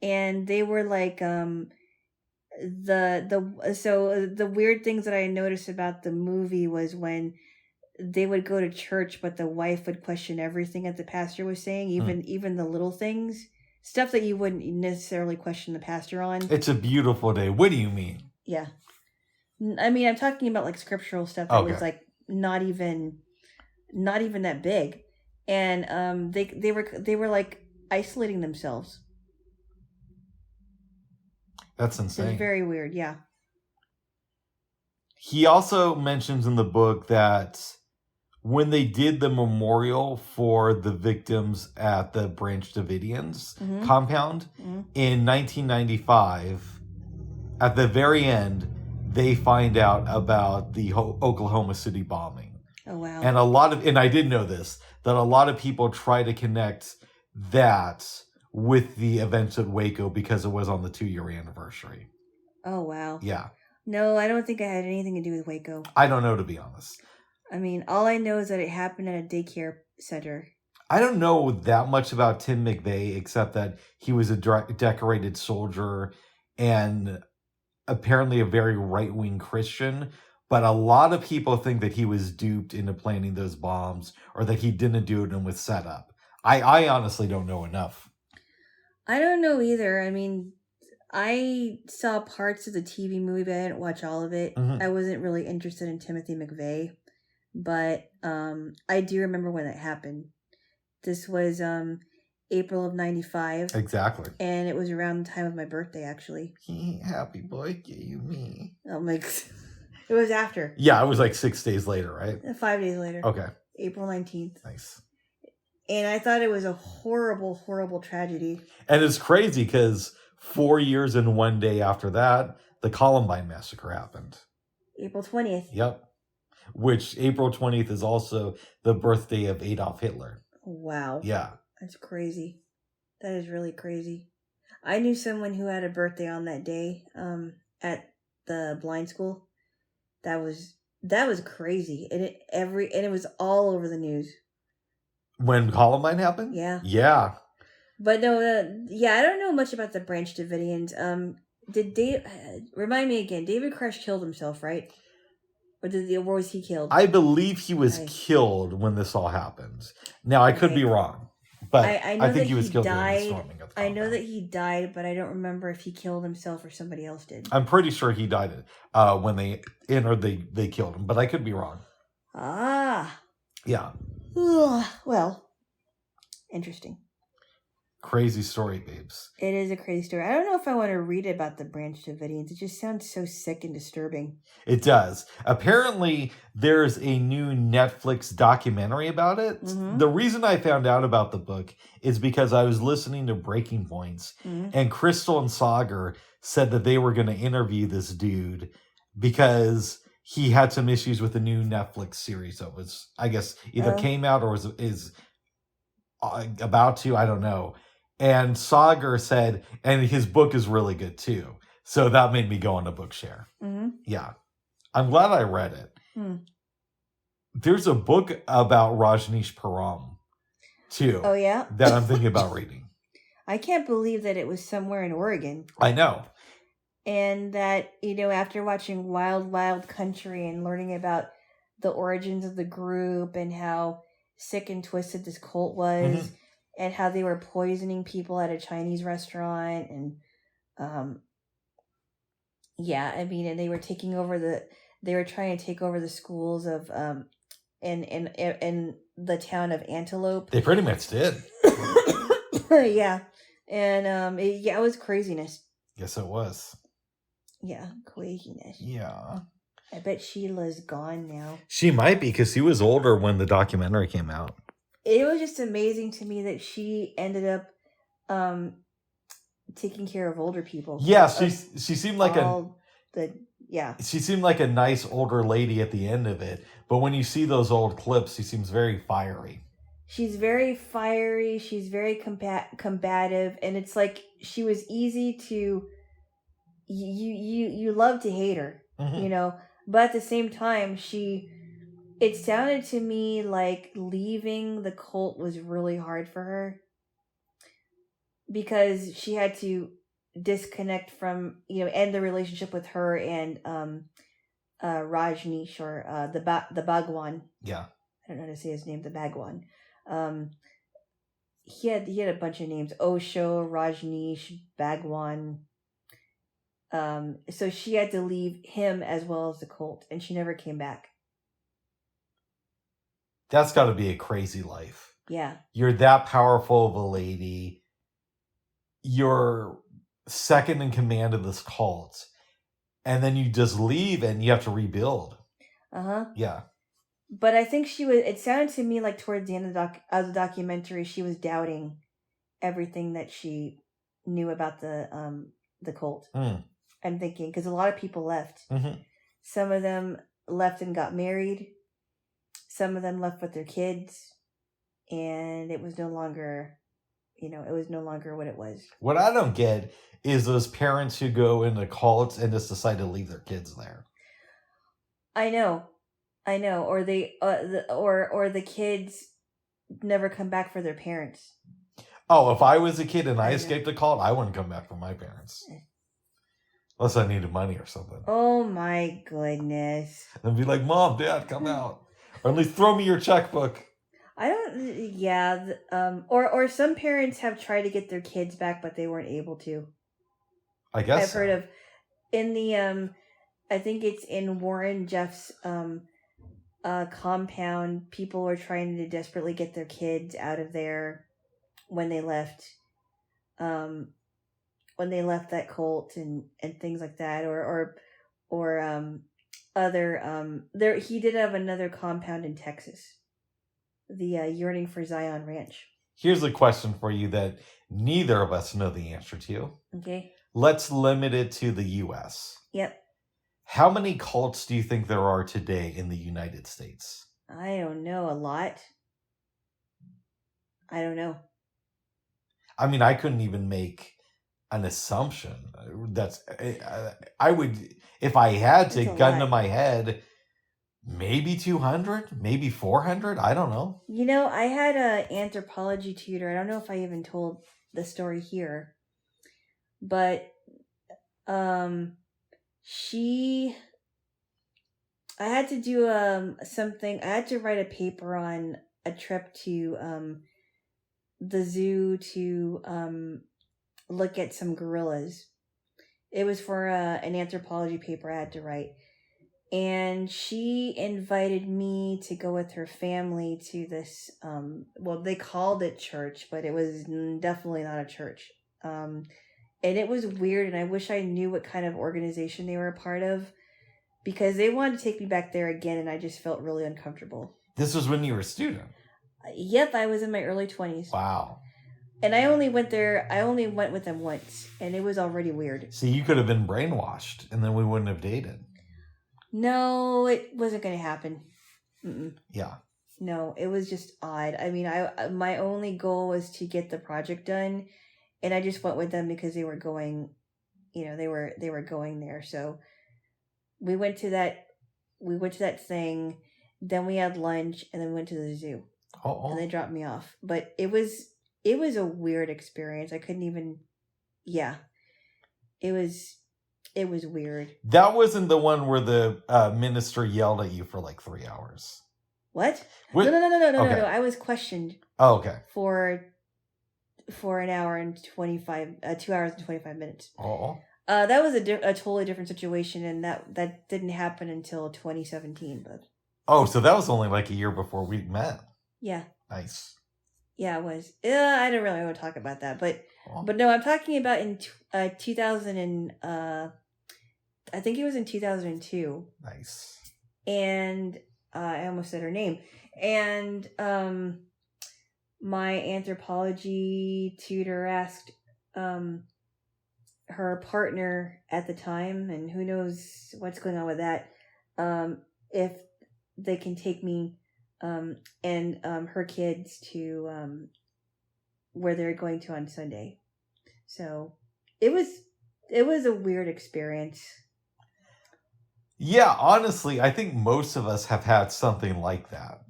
[SPEAKER 2] And they were like, so the weird things that I noticed about the movie was when they would go to church, but the wife would question everything that the pastor was saying, even the little things, stuff that you wouldn't necessarily question the pastor on.
[SPEAKER 1] It's a beautiful day. What do you mean?
[SPEAKER 2] Yeah. I mean, I'm talking about like scriptural stuff that was like not even that big. And they were like isolating themselves.
[SPEAKER 1] That's insane.
[SPEAKER 2] It's very weird, yeah.
[SPEAKER 1] He also mentions in the book that when they did the memorial for the victims at the Branch Davidians compound in 1995, at the very end, they find out about the Oklahoma City bombing.
[SPEAKER 2] Oh, wow.
[SPEAKER 1] And I did know this, that a lot of people try to connect that with the events at Waco because it was on the 2-year anniversary.
[SPEAKER 2] Oh, wow.
[SPEAKER 1] Yeah.
[SPEAKER 2] No, I don't think it had anything to do with Waco.
[SPEAKER 1] I don't know, to be honest.
[SPEAKER 2] I mean, all I know is that it happened at a daycare center.
[SPEAKER 1] I don't know that much about Tim McVeigh, except that he was a decorated soldier and apparently a very right-wing Christian, but a lot of people think that he was duped into planting those bombs or that he didn't do it and was set up. I honestly don't know enough.
[SPEAKER 2] I don't know either. I mean, I saw parts of the TV movie, but I didn't watch all of it.
[SPEAKER 1] Mhm.
[SPEAKER 2] I wasn't really interested in Timothy McVeigh, but I do remember when it happened. This was April of '95,
[SPEAKER 1] Exactly.
[SPEAKER 2] and it was around the time of my birthday, actually.
[SPEAKER 1] Happy birthday, you me.
[SPEAKER 2] Oh my! It was after.
[SPEAKER 1] Yeah, it was like 6 days later, right?
[SPEAKER 2] 5 days later.
[SPEAKER 1] Okay.
[SPEAKER 2] April 19th.
[SPEAKER 1] Nice.
[SPEAKER 2] And I thought it was a horrible, horrible tragedy.
[SPEAKER 1] And it's crazy because 4 years and 1 day after that, the Columbine massacre happened.
[SPEAKER 2] April 20th.
[SPEAKER 1] Yep. Which April 20th is also the birthday of Adolf Hitler.
[SPEAKER 2] Wow.
[SPEAKER 1] Yeah.
[SPEAKER 2] That's crazy. That is really crazy. I knew someone who had a birthday on that day at the blind school. That was crazy. And it was all over the news.
[SPEAKER 1] When Columbine happened?
[SPEAKER 2] Yeah.
[SPEAKER 1] Yeah.
[SPEAKER 2] But no, I don't know much about the Branch Davidians. Did Dave remind me again? David Koresh killed himself, right? Or was he killed?
[SPEAKER 1] I believe he was killed when this all happened. Now I could be wrong, but I think he was killed during the storming of the
[SPEAKER 2] I know
[SPEAKER 1] compound.
[SPEAKER 2] that he died, but I don't remember if he killed himself or somebody else did.
[SPEAKER 1] I'm pretty sure he died when they entered. They killed him, but I could be wrong.
[SPEAKER 2] Ah.
[SPEAKER 1] Yeah.
[SPEAKER 2] Well, interesting.
[SPEAKER 1] Crazy story, babes.
[SPEAKER 2] It is a crazy story. I don't know if I want to read about the Branch Davidians. It just sounds so sick and disturbing.
[SPEAKER 1] It does. Apparently, there's a new Netflix documentary about it.
[SPEAKER 2] Mm-hmm.
[SPEAKER 1] The reason I found out about the book is because I was listening to Breaking Points, and Crystal and Sagar said that they were going to interview this dude because he had some issues with the new Netflix series that was, I guess, either came out or is about to. I don't know. And Sagar said, and his book is really good too. So that made me go on to Bookshare.
[SPEAKER 2] Mm-hmm.
[SPEAKER 1] Yeah. I'm glad I read it.
[SPEAKER 2] Mm.
[SPEAKER 1] There's a book about Rajneesh Param too.
[SPEAKER 2] Oh, yeah?
[SPEAKER 1] That I'm thinking about reading.
[SPEAKER 2] I can't believe that it was somewhere in Oregon.
[SPEAKER 1] I know.
[SPEAKER 2] And that, after watching Wild Wild Country and learning about the origins of the group and how sick and twisted this cult was, and how they were poisoning people at a Chinese restaurant, and and they were taking over they were trying to take over the schools of in the town of Antelope.
[SPEAKER 1] They pretty much did.
[SPEAKER 2] Yeah. And it was craziness.
[SPEAKER 1] Yes, it was.
[SPEAKER 2] Yeah, craziness.
[SPEAKER 1] Yeah.
[SPEAKER 2] I bet Sheila's gone now.
[SPEAKER 1] She might be because she was older when the documentary came out.
[SPEAKER 2] It was just amazing to me that she ended up taking care of older people.
[SPEAKER 1] Yeah, she seemed like she seemed like a nice older lady at the end of it. But when you see those old clips, she seems very fiery.
[SPEAKER 2] She's very fiery. She's very combative, and it's like she was easy to you love to hate her, But at the same time, it sounded to me like leaving the cult was really hard for her because she had to disconnect from, end the relationship with her and Rajneesh or the Bhagwan.
[SPEAKER 1] Yeah.
[SPEAKER 2] I don't know how to say his name, the Bhagwan. He had a bunch of names: Osho, Rajneesh, Bhagwan. So she had to leave him as well as the cult, and she never came back.
[SPEAKER 1] That's got to be a crazy life.
[SPEAKER 2] Yeah.
[SPEAKER 1] You're that powerful of a lady. You're second in command of this cult. And then you just leave and you have to rebuild.
[SPEAKER 2] Uh-huh.
[SPEAKER 1] Yeah.
[SPEAKER 2] But I think it sounded to me like towards the end of the documentary, she was doubting everything that she knew about the cult. I'm thinking, because a lot of people left. Some of them left and got married. Some of them left with their kids. And it was no longer, what it was.
[SPEAKER 1] What I don't get is those parents who go into cults and just decide to leave their kids there.
[SPEAKER 2] I know. Or they, or the kids never come back for their parents.
[SPEAKER 1] Oh, if I was a kid and I escaped a cult, I wouldn't come back for my parents. Unless I needed money or something.
[SPEAKER 2] Oh my goodness.
[SPEAKER 1] And be like, Mom, Dad, come out. Or at least throw me your checkbook.
[SPEAKER 2] I don't. Yeah. Or some parents have tried to get their kids back, but they weren't able to.
[SPEAKER 1] I guess
[SPEAKER 2] I've heard of in the I think it's in Warren Jeff's compound. People were trying to desperately get their kids out of there when they left. When they left that cult and things like that, or other there he did have another compound in Texas, the Yearning for Zion Ranch.
[SPEAKER 1] Here's a question for you that neither of us know the answer to.
[SPEAKER 2] Okay.
[SPEAKER 1] Let's limit it to the U.S.
[SPEAKER 2] Yep.
[SPEAKER 1] How many cults do you think there are today in the United States?
[SPEAKER 2] I don't know. A lot. I don't know.
[SPEAKER 1] I mean, I couldn't even make an assumption. I would, if I had to,
[SPEAKER 2] It's a
[SPEAKER 1] gun
[SPEAKER 2] lot.
[SPEAKER 1] to my head, maybe 200, maybe 400. I don't know.
[SPEAKER 2] You know, I had an anthropology tutor. I don't know if I even told the story here, but I had to do something. I had to write a paper on a trip to the zoo to look at some gorillas. It was for an anthropology paper I had to write. And she invited me to go with her family to this, well, they called it church, but it was definitely not a church. And it was weird, and I wish I knew what kind of organization they were a part of, because they wanted to take me back there again, and I just felt really uncomfortable.
[SPEAKER 1] This was when you were a student.
[SPEAKER 2] Yep, I was in my early 20s.
[SPEAKER 1] Wow.
[SPEAKER 2] And I only went with them once, and it was already weird.
[SPEAKER 1] See, you could have been brainwashed, and then we wouldn't have dated.
[SPEAKER 2] No, it wasn't going to happen. Mm-mm.
[SPEAKER 1] Yeah.
[SPEAKER 2] No, it was just odd. I mean, my only goal was to get the project done, and I just went with them because they were going, they were going there. So we went to that thing, then we had lunch, and then we went to the zoo. And they dropped me off. But it was a weird experience. I couldn't even, yeah. It was weird.
[SPEAKER 1] That wasn't the one where the minister yelled at you for like 3 hours.
[SPEAKER 2] What?
[SPEAKER 1] What?
[SPEAKER 2] No.
[SPEAKER 1] Okay.
[SPEAKER 2] I was questioned.
[SPEAKER 1] Oh, okay.
[SPEAKER 2] For an hour and 2 hours and 25 minutes.
[SPEAKER 1] Oh.
[SPEAKER 2] That was a totally different situation, and that didn't happen until 2017. But
[SPEAKER 1] oh, so that was only like a year before we met.
[SPEAKER 2] Yeah.
[SPEAKER 1] Nice.
[SPEAKER 2] Yeah, it was. I don't really want to talk about that, but no, I'm talking about in 2000 and I think it was in 2002.
[SPEAKER 1] Nice.
[SPEAKER 2] And I almost said her name. And my anthropology tutor asked her partner at the time, and who knows what's going on with that, if they can take me and her kids to where they're going to on Sunday. So it was a weird experience.
[SPEAKER 1] Yeah, honestly, I think most of us have had something like that.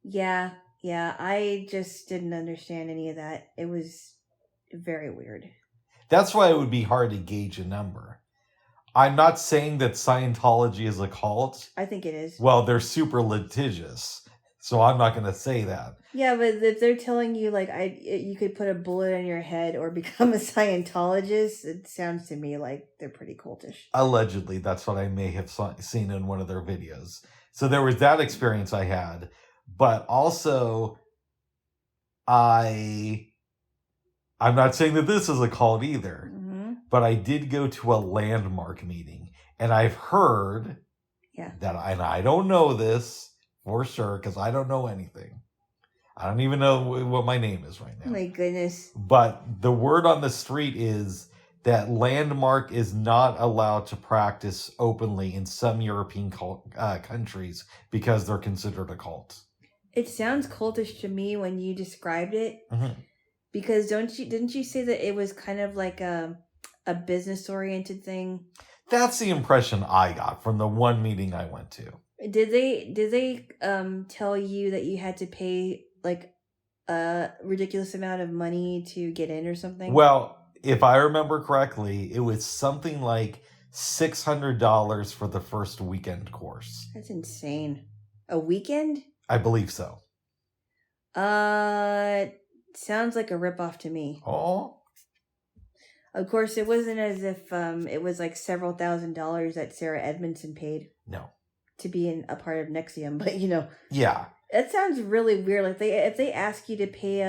[SPEAKER 2] Yeah, I just didn't understand any of that. It was very weird.
[SPEAKER 1] That's why it would be hard to gauge a number. I'm not saying that Scientology is a cult.
[SPEAKER 2] I think it is.
[SPEAKER 1] Well, they're super litigious, so I'm not going to say that.
[SPEAKER 2] Yeah, but if they're telling you like you could put a bullet on your head or become a Scientologist, it sounds to me like they're pretty cultish.
[SPEAKER 1] Allegedly, that's what I may have seen in one of their videos. So there was that experience I had, but also I'm not saying that this is a cult either, but I did go to a landmark meeting, and I've heard that, and I don't know this for sure because I don't know anything. I don't even know what my name is right now.
[SPEAKER 2] Oh my goodness.
[SPEAKER 1] But the word on the street is that Landmark is not allowed to practice openly in some European countries because they're considered a cult.
[SPEAKER 2] It sounds cultish to me when you described it.
[SPEAKER 1] Mm-hmm.
[SPEAKER 2] Because didn't you say that it was kind of like a business oriented thing?
[SPEAKER 1] That's the impression I got from the one meeting I went to.
[SPEAKER 2] Did they tell you that you had to pay like a ridiculous amount of money to get in or something?
[SPEAKER 1] Well, if I remember correctly, it was something like $600 for the first weekend course.
[SPEAKER 2] That's insane. A weekend?
[SPEAKER 1] I believe so.
[SPEAKER 2] Sounds like a ripoff to me.
[SPEAKER 1] Oh.
[SPEAKER 2] Of course, it wasn't as if it was like several $1,000s that Sarah Edmondson paid.
[SPEAKER 1] No.
[SPEAKER 2] To be a part of Nexium, but
[SPEAKER 1] Yeah.
[SPEAKER 2] That sounds really weird. Like if they ask you to pay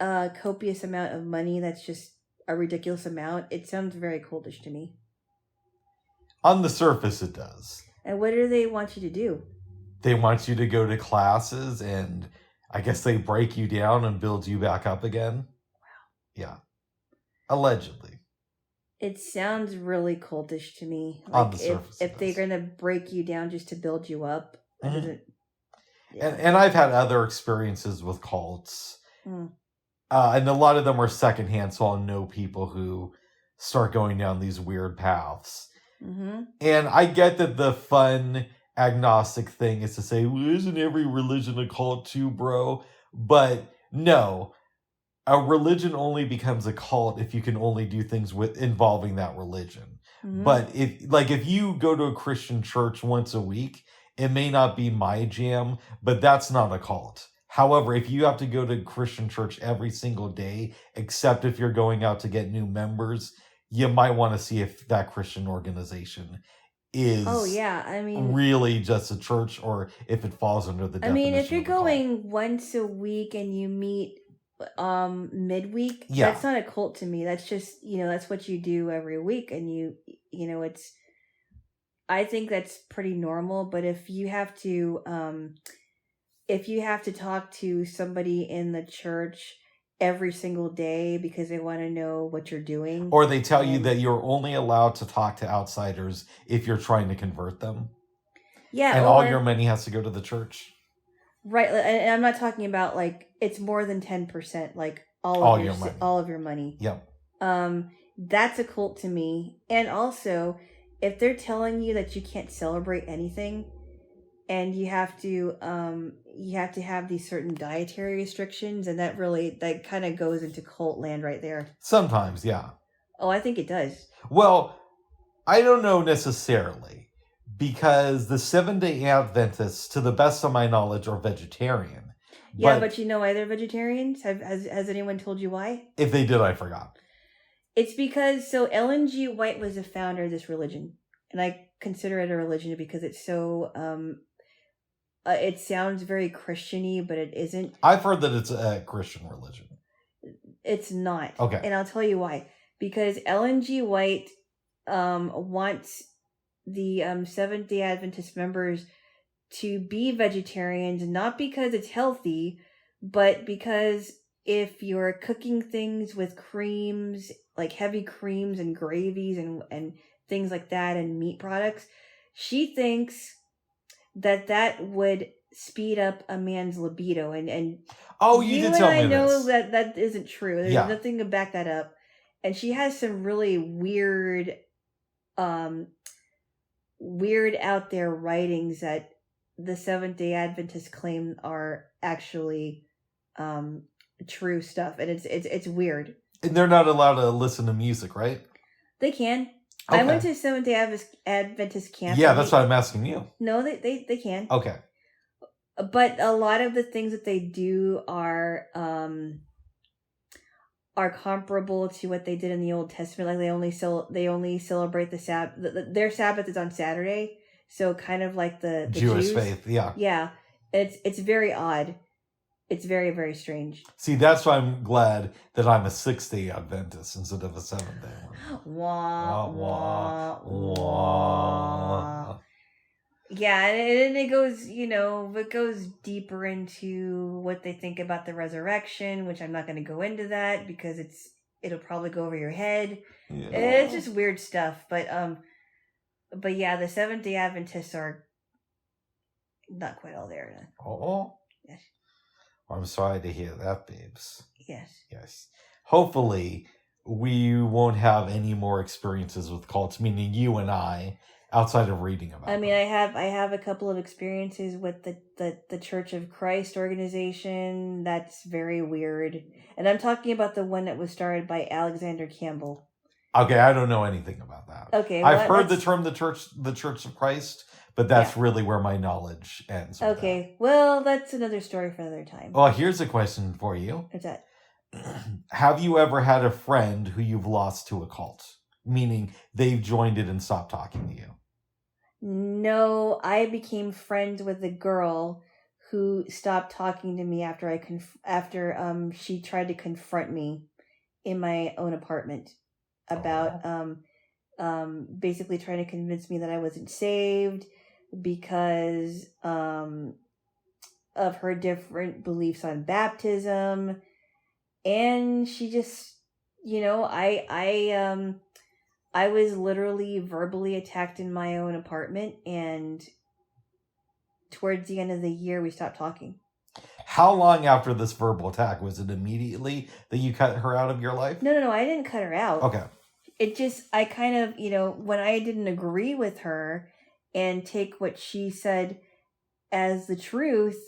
[SPEAKER 2] a copious amount of money, that's just a ridiculous amount. It sounds very coldish to me.
[SPEAKER 1] On the surface, it does.
[SPEAKER 2] And what do they want you to do?
[SPEAKER 1] They want you to go to classes, and I guess they break you down and build you back up again. Wow. Yeah. Allegedly.
[SPEAKER 2] It sounds really cultish to me. Like
[SPEAKER 1] On the surface,
[SPEAKER 2] if they're gonna break you down just to build you up, it doesn't. Yeah.
[SPEAKER 1] And I've had other experiences with cults, and a lot of them are secondhand, so I'll know people who start going down these weird paths.
[SPEAKER 2] Mm-hmm.
[SPEAKER 1] And I get that the fun agnostic thing is to say, well, isn't every religion a cult too, bro? But no. A religion only becomes a cult if you can only do things involving that religion. Mm-hmm. But if you go to a Christian church once a week, it may not be my jam, but that's not a cult. However, if you have to go to Christian church every single day, except if you're going out to get new members, you might want to see if that Christian organization is really just a church, or if it falls under the definition.
[SPEAKER 2] If you're going once a week and you meet midweek, that's not a cult to me. That's just that's what you do every week, and it's I think that's pretty normal. But if you have to talk to somebody in the church every single day because they want to know what you're doing,
[SPEAKER 1] or they tell you that you're only allowed to talk to outsiders if you're trying to convert them, and all your money has to go to the church.
[SPEAKER 2] Right, and I'm not talking about like it's more than 10%, like all of your money.
[SPEAKER 1] Yep.
[SPEAKER 2] That's a cult to me. And also, if they're telling you that you can't celebrate anything, and you have to have these certain dietary restrictions, and that kind of goes into cult land right there.
[SPEAKER 1] Sometimes, yeah.
[SPEAKER 2] Oh, I think it does.
[SPEAKER 1] Well, I don't know necessarily. Because the Seventh-day Adventists, to the best of my knowledge, are vegetarian.
[SPEAKER 2] Yeah, but you know why they're vegetarians? Has anyone told you why?
[SPEAKER 1] If they did, I forgot.
[SPEAKER 2] It's because, Ellen G. White was the founder of this religion. And I consider it a religion because it's so, it sounds very Christian-y, but it isn't.
[SPEAKER 1] I've heard that it's a Christian religion.
[SPEAKER 2] It's not.
[SPEAKER 1] Okay.
[SPEAKER 2] And I'll tell you why. Because Ellen G. White wants the Seventh-day Adventist members to be vegetarians, not because it's healthy, but because if you're cooking things with creams, like heavy creams and gravies and things like that, and meat products, she thinks that would speed up a man's libido. And
[SPEAKER 1] oh, you did tell me this.
[SPEAKER 2] I know that isn't true. There's nothing to back that up. And she has some really weird out there writings that the Seventh-day Adventists claim are actually true stuff, and it's weird.
[SPEAKER 1] And they're not allowed to listen to music, right?
[SPEAKER 2] They can. Okay. I went to Seventh-day Adventist camp.
[SPEAKER 1] Yeah, that's what I'm asking you.
[SPEAKER 2] No, they can.
[SPEAKER 1] Okay.
[SPEAKER 2] But a lot of the things that they do are comparable to what they did in the Old Testament. Like they only celebrate the Sabbath. Their Sabbath is on Saturday, so kind of like the
[SPEAKER 1] Jewish
[SPEAKER 2] Jews.
[SPEAKER 1] Faith. Yeah.
[SPEAKER 2] Yeah, it's very odd. It's very, very strange.
[SPEAKER 1] See, that's why I'm glad that I'm a 6-day Adventist instead of a 7-day one.
[SPEAKER 2] Wah, wah, wah. Yeah, and it goes deeper into what they think about the resurrection, which I'm not going to go into that because it'll probably go over your head. Yeah. It's just weird stuff, but yeah, the Seventh-day Adventists are not quite all there.
[SPEAKER 1] Oh.
[SPEAKER 2] Yes.
[SPEAKER 1] I'm sorry to hear that, babes.
[SPEAKER 2] Yes.
[SPEAKER 1] Yes. Hopefully, we won't have any more experiences with cults, meaning you and I, outside of reading about them.
[SPEAKER 2] I have a couple of experiences with the Church of Christ organization. That's very weird. And I'm talking about the one that was started by Alexander Campbell.
[SPEAKER 1] Okay, I don't know anything about that.
[SPEAKER 2] Okay,
[SPEAKER 1] I've
[SPEAKER 2] well,
[SPEAKER 1] heard the
[SPEAKER 2] that's-
[SPEAKER 1] term the Church of Christ, but that's really where my knowledge ends. With
[SPEAKER 2] Okay, well, that's another story for another time.
[SPEAKER 1] That. Well, here's a question for you.
[SPEAKER 2] What's that?
[SPEAKER 1] Have you ever had a friend who you've lost to a cult? Meaning they've joined it and stopped talking to you.
[SPEAKER 2] No, I became friends with a girl who stopped talking to me after she tried to confront me in my own apartment about basically trying to convince me that I wasn't saved because of her different beliefs on baptism. And she just, I was literally verbally attacked in my own apartment, and towards the end of the year, we stopped talking.
[SPEAKER 1] How long after this verbal attack? Was it immediately that you cut her out of your life?
[SPEAKER 2] No, I didn't cut her out.
[SPEAKER 1] Okay.
[SPEAKER 2] It just, I kind of, when I didn't agree with her and take what she said as the truth,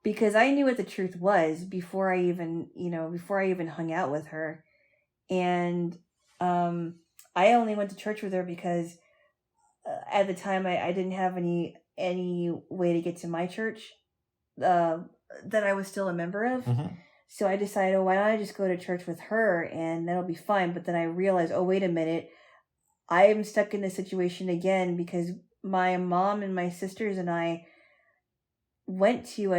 [SPEAKER 2] because I knew what the truth was before I even hung out with her. And I only went to church with her because at the time I didn't have any way to get to my church that I was still a member of.
[SPEAKER 1] Mm-hmm.
[SPEAKER 2] So I decided, why don't I just go to church with her and that'll be fine. But then I realized, wait a minute, I'm stuck in this situation again because my mom and my sisters and I went to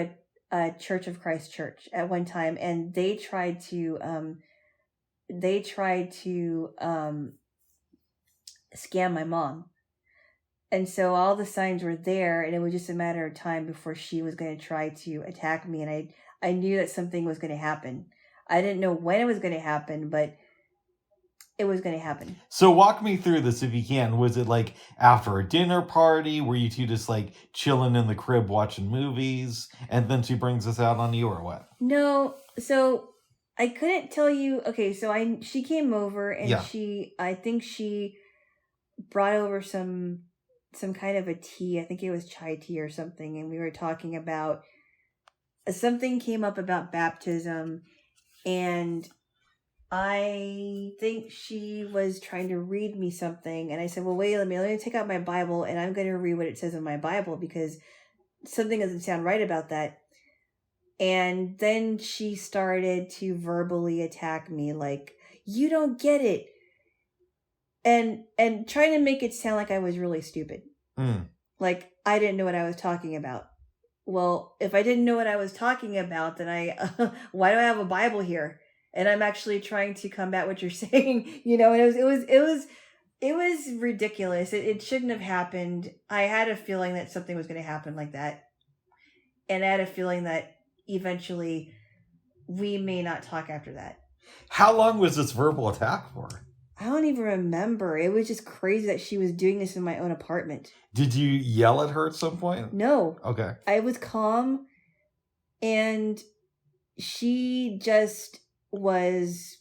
[SPEAKER 2] a Church of Christ church at one time, and they tried to scam my mom. And so all the signs were there, and it was just a matter of time before she was going to try to attack me. And I knew that something was going to happen. I didn't know when it was going to happen, but it was going to happen.
[SPEAKER 1] So walk me through this if you can. Was it like after a dinner party? Were you two just like chilling in the crib watching movies, and then she brings this out on you, or what?
[SPEAKER 2] No, so I couldn't tell you. Okay, so she came over, and I think she brought over some kind of a tea. I think it was chai tea or something, and we were talking about something came up about baptism, and I think she was trying to read me something, and I said, well, wait, let me take out my Bible, and I'm going to read what it says in my Bible, because something doesn't sound right about that. And then she started to verbally attack me, like, you don't get it. And trying to make it sound like I was really stupid. Like, I didn't know what I was talking about. Well, if I didn't know what I was talking about, then why do I have a Bible here? And I'm actually trying to combat what you're saying, and it was ridiculous. It shouldn't have happened. I had a feeling that something was going to happen like that. And I had a feeling that eventually we may not talk after that.
[SPEAKER 1] How long was this verbal attack for?
[SPEAKER 2] I don't even remember. It was just crazy that she was doing this in my own apartment.
[SPEAKER 1] Did you yell at her at some point?
[SPEAKER 2] No.
[SPEAKER 1] Okay.
[SPEAKER 2] I was calm, and she just was,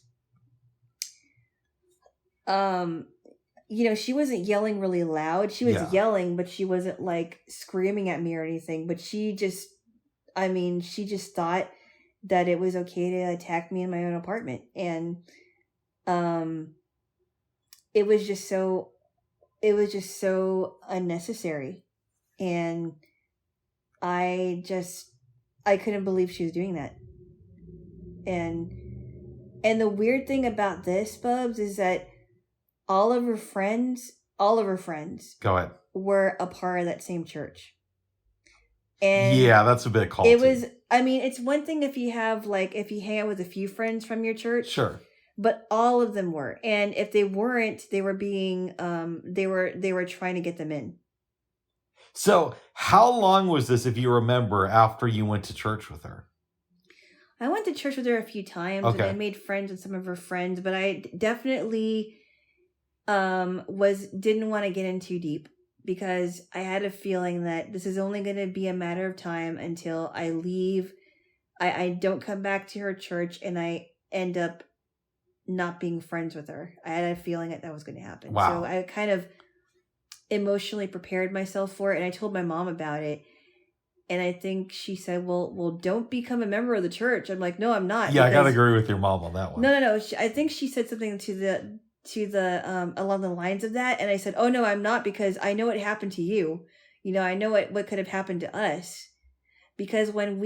[SPEAKER 2] she wasn't yelling really loud. She was yelling, but she wasn't like screaming at me or anything. But she just thought that it was okay to attack me in my own apartment. And, it was just so unnecessary. And I couldn't believe she was doing that. And the weird thing about this, Bubs, is that all of her friends
[SPEAKER 1] Go ahead.
[SPEAKER 2] were a part of that same church. And
[SPEAKER 1] yeah, that's a bit culty.
[SPEAKER 2] It was, it's one thing if you hang out with a few friends from your church.
[SPEAKER 1] Sure.
[SPEAKER 2] But all of them were. And if they weren't, they were being, they were trying to get them in.
[SPEAKER 1] So how long was this, if you remember, after you went to church with her?
[SPEAKER 2] I went to church with her a few times, and I made friends with some of her friends, but I definitely didn't want to get in too deep, because I had a feeling that this is only going to be a matter of time until I leave. I don't come back to her church, and I end up not being friends with her. I had a feeling that was going to happen.
[SPEAKER 1] Wow.
[SPEAKER 2] So I kind of emotionally prepared myself for it, and I told my mom about it. And I think she said, well, don't become a member of the church. I'm like, no, I'm not.
[SPEAKER 1] Yeah, I got to agree with your mom on that one.
[SPEAKER 2] No. I think she said something to to the along the lines of that, and I said, "Oh no, I'm not, because I know what happened to you. I know what could have happened to us, because when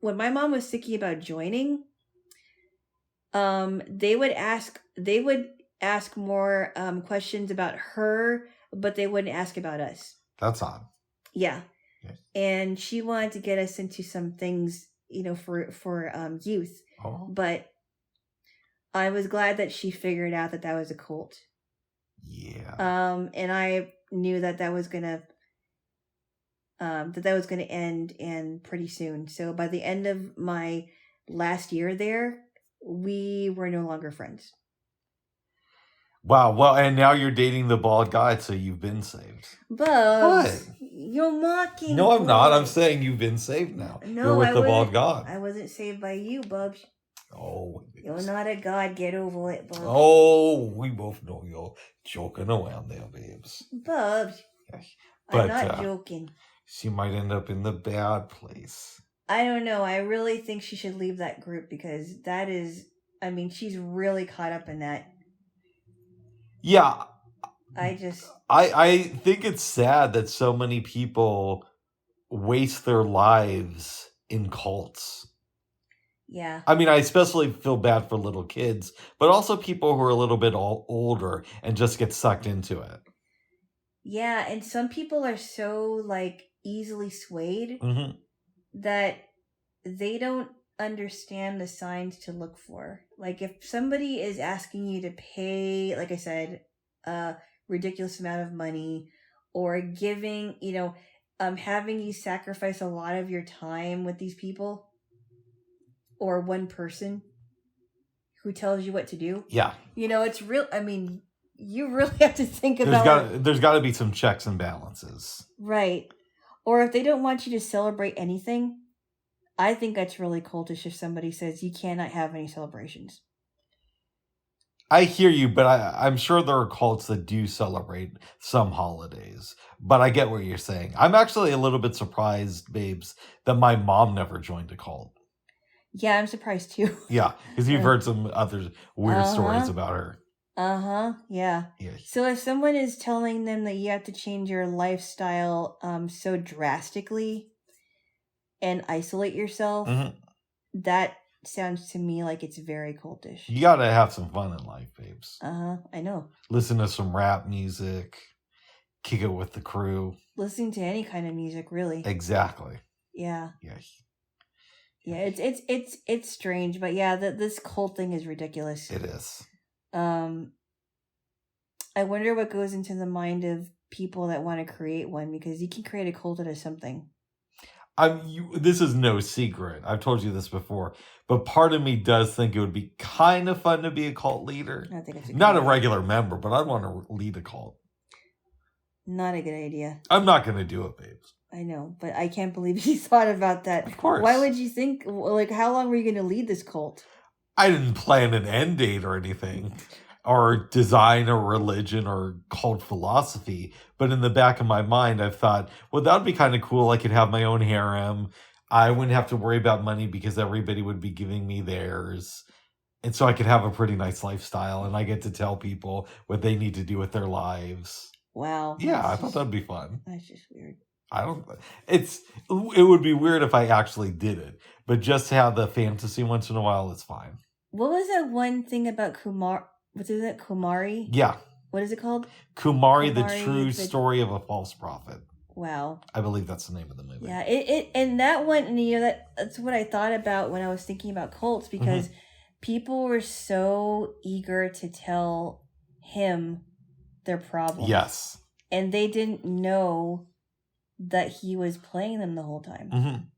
[SPEAKER 2] my mom was thinking about joining, they would ask more questions about her, but they wouldn't ask about us.
[SPEAKER 1] That's odd.
[SPEAKER 2] Yeah.
[SPEAKER 1] Yes.
[SPEAKER 2] And she wanted to get us into some things, for youth.
[SPEAKER 1] Oh.
[SPEAKER 2] But I was glad that she figured out that was a cult.
[SPEAKER 1] Yeah.
[SPEAKER 2] And I knew that was gonna end and pretty soon. So by the end of my last year there, we were no longer friends.
[SPEAKER 1] Wow. Well, and now you're dating the bald guy, so you've been saved.
[SPEAKER 2] Bubs, you're mocking.
[SPEAKER 1] No, I'm not. I'm saying you've been saved now.
[SPEAKER 2] No,
[SPEAKER 1] you're with the bald god.
[SPEAKER 2] I wasn't saved by you, Bubs.
[SPEAKER 1] Oh,
[SPEAKER 2] you're not a god. Get over it, Bubs.
[SPEAKER 1] Oh, we both know you're joking around there, babes.
[SPEAKER 2] Bubs,
[SPEAKER 1] but,
[SPEAKER 2] I'm not joking.
[SPEAKER 1] She might end up in the bad place.
[SPEAKER 2] I don't know. I really think she should leave that group, because she's really caught up in that.
[SPEAKER 1] Yeah.
[SPEAKER 2] I
[SPEAKER 1] think it's sad that so many people waste their lives in cults.
[SPEAKER 2] Yeah.
[SPEAKER 1] I especially feel bad for little kids, but also people who are a little bit older and just get sucked into it.
[SPEAKER 2] Yeah, and some people are so easily swayed that they don't understand the signs to look for. If somebody is asking you to pay, like I said, a ridiculous amount of money, or giving, having you sacrifice a lot of your time with these people, or one person who tells you what to do.
[SPEAKER 1] Yeah.
[SPEAKER 2] It's real. You really have to think about
[SPEAKER 1] there's got to be some checks and balances.
[SPEAKER 2] Right. Or if they don't want you to celebrate anything, I think that's really cultish if somebody says you cannot have any celebrations.
[SPEAKER 1] I hear you, but I'm sure there are cults that do celebrate some holidays. But I get what you're saying. I'm actually a little bit surprised, babes, that my mom never joined a cult.
[SPEAKER 2] Yeah, I'm surprised too.
[SPEAKER 1] Yeah, because you've heard some other weird stories about her.
[SPEAKER 2] Yeah. So if someone is telling them that you have to change your lifestyle so drastically and isolate yourself, that sounds to me like it's very cultish.
[SPEAKER 1] You gotta have some fun in life, babes.
[SPEAKER 2] I know. Listen
[SPEAKER 1] to some rap music, kick it with the crew.
[SPEAKER 2] Listening to any kind of music, really.
[SPEAKER 1] Exactly.
[SPEAKER 2] Yeah.
[SPEAKER 1] Yeah,
[SPEAKER 2] it's strange, but yeah, this cult thing is ridiculous.
[SPEAKER 1] It is.
[SPEAKER 2] I wonder what goes into the mind of people that want to create one, because you can create a cult out of something.
[SPEAKER 1] This is no secret. I've told you this before, but part of me does think it would be kind of fun to be a cult leader.
[SPEAKER 2] I think it's
[SPEAKER 1] not a regular member, but I'd want to lead a cult.
[SPEAKER 2] Not a good idea.
[SPEAKER 1] I'm not going to do it, babes.
[SPEAKER 2] I know, but I can't believe you thought about that.
[SPEAKER 1] Of course.
[SPEAKER 2] Why would you think, how long were you going to lead this cult?
[SPEAKER 1] I didn't plan an end date or anything, or design a religion or cult philosophy. But in the back of my mind, I've thought, well, that would be kind of cool. I could have my own harem. I wouldn't have to worry about money because everybody would be giving me theirs. And so I could have a pretty nice lifestyle, and I get to tell people what they need to do with their lives.
[SPEAKER 2] Wow.
[SPEAKER 1] Yeah, I thought that'd be fun.
[SPEAKER 2] That's just weird.
[SPEAKER 1] It would be weird if I actually did it, but just to have the fantasy once in a while, it's fine.
[SPEAKER 2] What was that one thing about Kumar? What is it? Kumari?
[SPEAKER 1] Yeah.
[SPEAKER 2] What is it called?
[SPEAKER 1] Kumari, the true story of a false prophet.
[SPEAKER 2] Wow.
[SPEAKER 1] I believe that's the name of the movie.
[SPEAKER 2] Yeah, and that one, and that's what I thought about when I was thinking about cults, because people were so eager to tell him their problems.
[SPEAKER 1] Yes.
[SPEAKER 2] And they didn't know that he was playing them the whole time.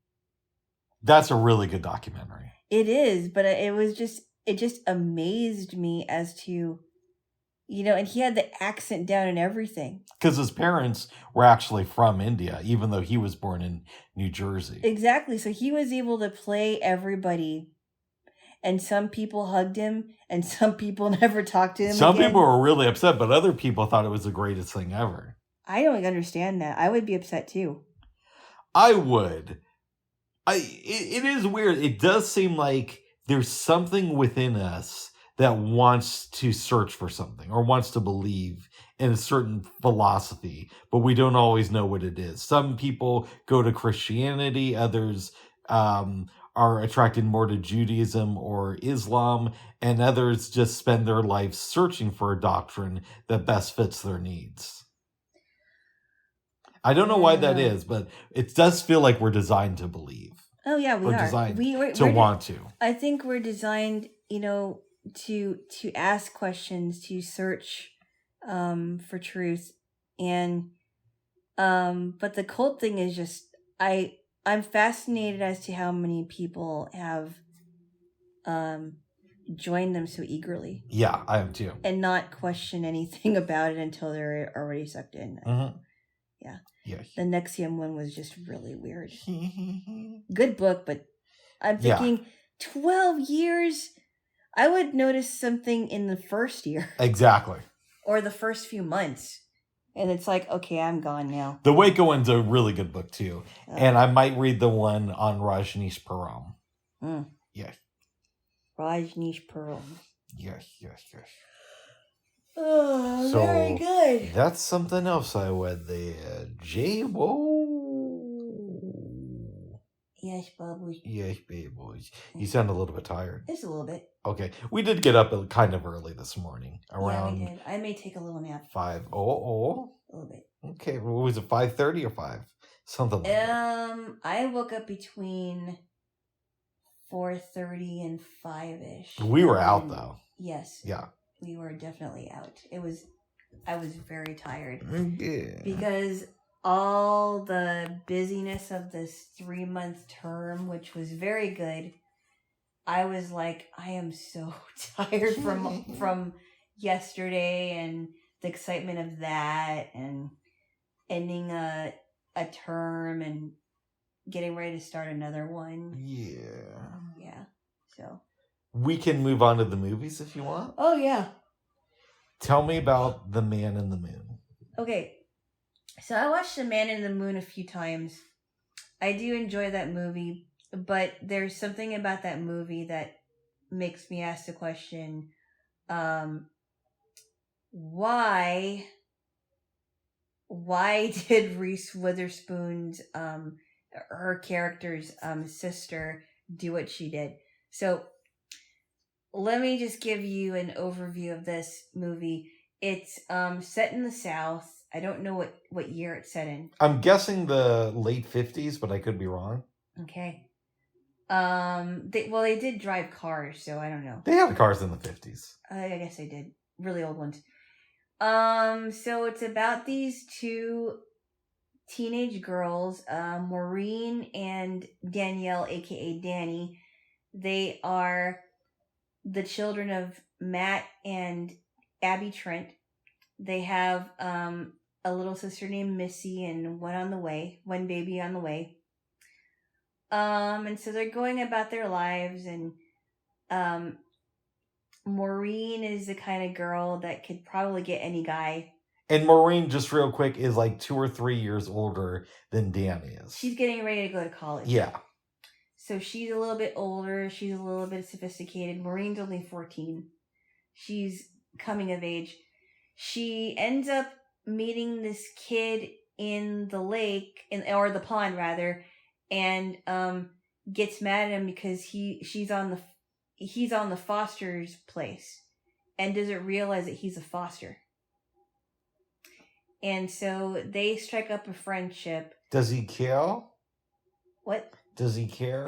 [SPEAKER 1] That's a really good documentary.
[SPEAKER 2] It is, but it just amazed me as to, and he had the accent down and everything.
[SPEAKER 1] Because his parents were actually from India, even though he was born in New Jersey.
[SPEAKER 2] Exactly. So he was able to play everybody. And some people hugged him, and some people never talked to him
[SPEAKER 1] Some
[SPEAKER 2] again.
[SPEAKER 1] people were really upset, but other people thought it was the greatest thing ever.
[SPEAKER 2] I don't understand that. I would be upset too.
[SPEAKER 1] I would. It is weird. It does seem like there's something within us that wants to search for something or wants to believe in a certain philosophy, but we don't always know what it is. Some people go to Christianity, others are attracted more to Judaism or Islam, and others just spend their life searching for a doctrine that best fits their needs. I don't know why that is, but it does feel like we're designed to believe.
[SPEAKER 2] Oh yeah, we
[SPEAKER 1] or
[SPEAKER 2] are.
[SPEAKER 1] Designed
[SPEAKER 2] we're
[SPEAKER 1] to want to.
[SPEAKER 2] I think we're designed, to ask questions, to search for truth, and but the cult thing is just I'm fascinated as to how many people have joined them so eagerly.
[SPEAKER 1] Yeah, I am too.
[SPEAKER 2] And not question anything about it until they're already sucked in.
[SPEAKER 1] Mm-hmm.
[SPEAKER 2] Yeah.
[SPEAKER 1] Yeah.
[SPEAKER 2] The Nexium one was just really weird. Good book, but I'm thinking 12 years. I would notice something in the first year.
[SPEAKER 1] Exactly.
[SPEAKER 2] Or the first few months. And it's like, okay, I'm gone now.
[SPEAKER 1] The Waco one's a really good book too. And I might read the one on Rajneeshpuram. Yes.
[SPEAKER 2] Rajneeshpuram.
[SPEAKER 1] Yes.
[SPEAKER 2] Oh, so, very good.
[SPEAKER 1] That's something else I read there. Jaylo.
[SPEAKER 2] Yes, Bubbles.
[SPEAKER 1] Yes, Bubbles. You sound a little bit tired.
[SPEAKER 2] Just a little bit.
[SPEAKER 1] Okay. We did get up kind of early this morning. Around.
[SPEAKER 2] Yeah, we did. I may take a little nap.
[SPEAKER 1] 5.
[SPEAKER 2] A little bit.
[SPEAKER 1] Okay. What was it, 5:30 or 5? Something like that.
[SPEAKER 2] I woke up between 4:30 and 5-ish.
[SPEAKER 1] We were out though.
[SPEAKER 2] Yes.
[SPEAKER 1] Yeah.
[SPEAKER 2] We were definitely out. I was very tired.
[SPEAKER 1] Yeah.
[SPEAKER 2] Because all the busyness of this 3-month term, which was very good, I was like, I am so tired from yesterday and the excitement of that and ending a term and getting ready to start another one. Yeah. So
[SPEAKER 1] we can move on to the movies if you want.
[SPEAKER 2] Oh yeah.
[SPEAKER 1] Tell me about The Man in the Moon.
[SPEAKER 2] Okay. So I watched The Man in the Moon a few times. I do enjoy that movie, but there's something about that movie that makes me ask the question, why did Reese Witherspoon's her character's sister do what she did? So let me just give you an overview of this movie. It's set in the South. I don't know what year it's set in.
[SPEAKER 1] I'm guessing the late 50s, but I could be wrong.
[SPEAKER 2] Okay. They did drive cars, so I don't know.
[SPEAKER 1] They had cars in the 50s.
[SPEAKER 2] I guess they did. Really old ones. So it's about these two teenage girls, Maureen and Danielle, aka Danny. They are the children of Matt and Abby Trent. They have a little sister named Missy and one baby on the way. And so they're going about their lives, and Maureen is the kind of girl that could probably get any guy.
[SPEAKER 1] And Maureen, just real quick, is like 2 or 3 years older than Danny is.
[SPEAKER 2] She's getting ready to go to college.
[SPEAKER 1] Yeah.
[SPEAKER 2] So she's a little bit older. She's a little bit sophisticated. Maureen's only 14. She's coming of age. She ends up meeting this kid in the lake, or the pond rather, and gets mad at him because he's on the foster's place and doesn't realize that he's a foster. And so they strike up a friendship.
[SPEAKER 1] Does he care?
[SPEAKER 2] What?
[SPEAKER 1] Does he care?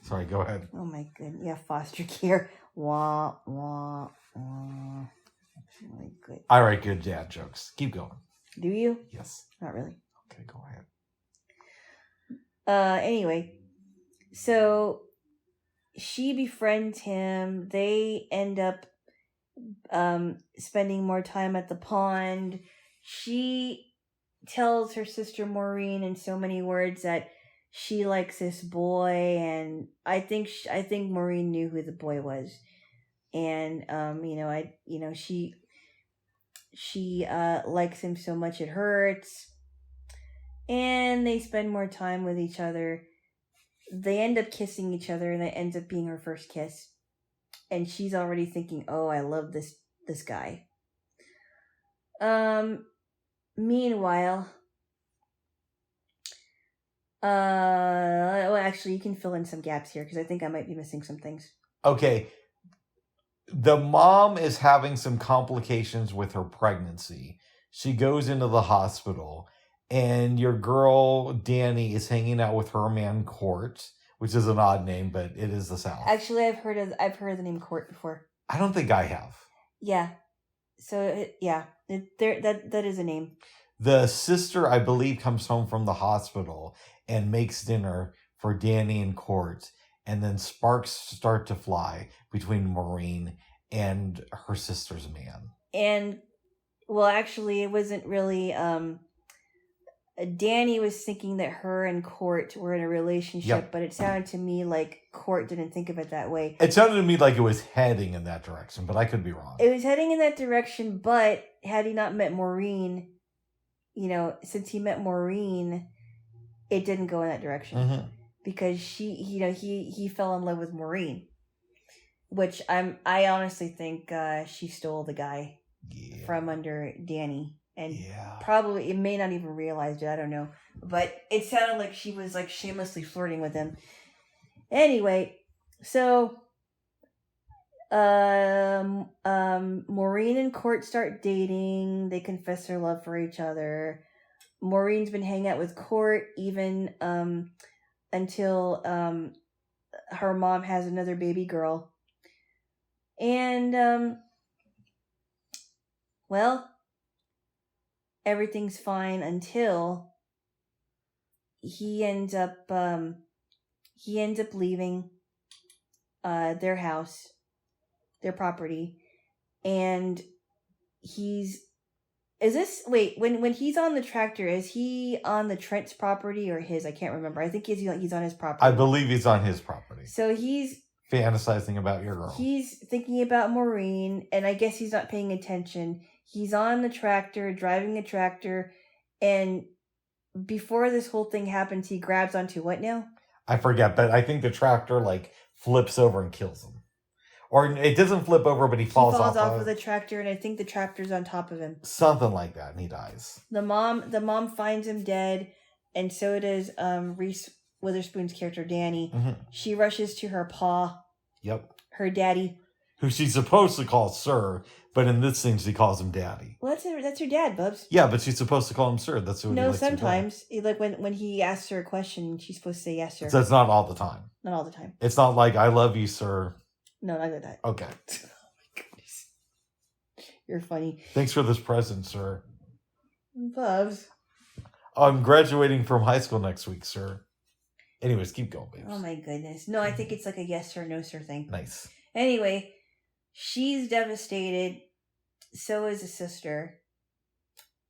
[SPEAKER 1] Sorry, go ahead.
[SPEAKER 2] Oh my goodness. Yeah, foster care. Wah, wah, wah. Oh my good.
[SPEAKER 1] I write good dad jokes. Keep going.
[SPEAKER 2] Do you?
[SPEAKER 1] Yes.
[SPEAKER 2] Not really.
[SPEAKER 1] Okay, go ahead.
[SPEAKER 2] Anyway, so she befriends him. They end up spending more time at the pond. She tells her sister Maureen in so many words that she likes this boy, and I think Maureen knew who the boy was, and she likes him so much it hurts. And they spend more time with each other. They end up kissing each other, and that ends up being her first kiss. and she's already thinking, "Oh, I love this guy." Meanwhile, well, actually, you can fill in some gaps here because I think I might be missing some things.
[SPEAKER 1] Okay. The mom is having some complications with her pregnancy. She goes into the hospital, and your girl Danny is hanging out with her man Court, which is an odd name, but it is the South.
[SPEAKER 2] Actually, I've heard of the name Court before.
[SPEAKER 1] I don't think I have.
[SPEAKER 2] Yeah. So that is a name.
[SPEAKER 1] The sister, I believe, comes home from the hospital and makes dinner for Danny and Court, and then sparks start to fly between Maureen and her sister's man.
[SPEAKER 2] And, well, actually, it wasn't really... Danny was thinking that her and Court were in a relationship, but it sounded to me like Court didn't think of it that way.
[SPEAKER 1] It sounded to me like it was heading in that direction, but I could be wrong.
[SPEAKER 2] It was heading in that direction, but had he not met Maureen, since he met Maureen, it didn't go in that direction.
[SPEAKER 1] Mm-hmm.
[SPEAKER 2] Because he fell in love with Maureen, which I honestly think she stole the guy from under Danny. And probably, it may not even realize it, I don't know. But it sounded like she was like shamelessly flirting with him. Anyway, so Maureen and Court start dating. They confess their love for each other. Maureen's been hanging out with Court even until her mom has another baby girl. And well, everything's fine until he ends up leaving their house, their property, and when he's on the tractor, is he on the Trent's property or his? I can't remember. I think he's on his property.
[SPEAKER 1] I believe he's on his property.
[SPEAKER 2] So he's
[SPEAKER 1] fantasizing about your girl.
[SPEAKER 2] He's thinking about Maureen, and I guess he's not paying attention. He's on the tractor, driving the tractor, and before this whole thing happens, he grabs onto what now?
[SPEAKER 1] I forget, but I think the tractor flips over and kills him. Or it doesn't flip over, but he falls off
[SPEAKER 2] of the tractor, and I think the tractor's on top of him.
[SPEAKER 1] Something like that, and he dies.
[SPEAKER 2] The mom finds him dead, and so does Reese Witherspoon's character, Danny.
[SPEAKER 1] Mm-hmm.
[SPEAKER 2] She rushes to her pa.
[SPEAKER 1] Yep.
[SPEAKER 2] Her daddy.
[SPEAKER 1] Who she's supposed to call Sir, but in this thing she calls him Daddy.
[SPEAKER 2] Well, that's her dad, Bubs.
[SPEAKER 1] Yeah, but she's supposed to call him Sir. That's what he likes
[SPEAKER 2] sometimes. Like when he asks her a question, she's supposed to say yes, sir.
[SPEAKER 1] So it's not all the time.
[SPEAKER 2] Not all the time.
[SPEAKER 1] It's not like, I love you, sir.
[SPEAKER 2] No, not like that.
[SPEAKER 1] Okay.
[SPEAKER 2] Oh my goodness. You're funny.
[SPEAKER 1] Thanks for this present, sir.
[SPEAKER 2] Bubs.
[SPEAKER 1] I'm graduating from high school next week, sir. Anyways, keep going, babes.
[SPEAKER 2] Oh my goodness. No, I think it's like a yes sir, no sir thing.
[SPEAKER 1] Nice.
[SPEAKER 2] Anyway, she's devastated. So is the sister.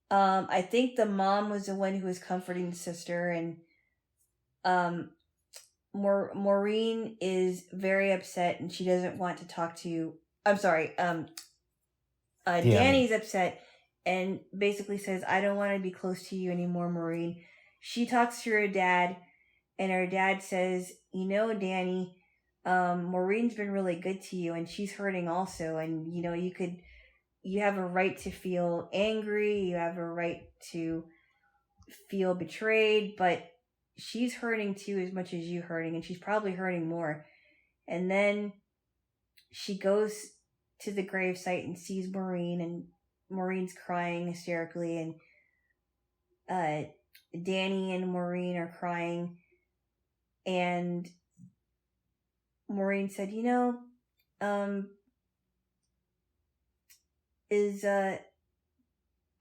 [SPEAKER 2] I think the mom was the one who was comforting the sister, and Maureen is very upset, and she doesn't want to talk to. I'm sorry. Danny's upset, and basically says, "I don't want to be close to you anymore, Maureen." She talks to her dad, and her dad says, Danny, Maureen's been really good to you, and she's hurting also, and you have a right to feel angry, you have a right to feel betrayed, but she's hurting too as much as you hurting, and she's probably hurting more. And then she goes to the gravesite and sees Maureen, and Maureen's crying hysterically, and Danny and Maureen are crying, and Maureen said,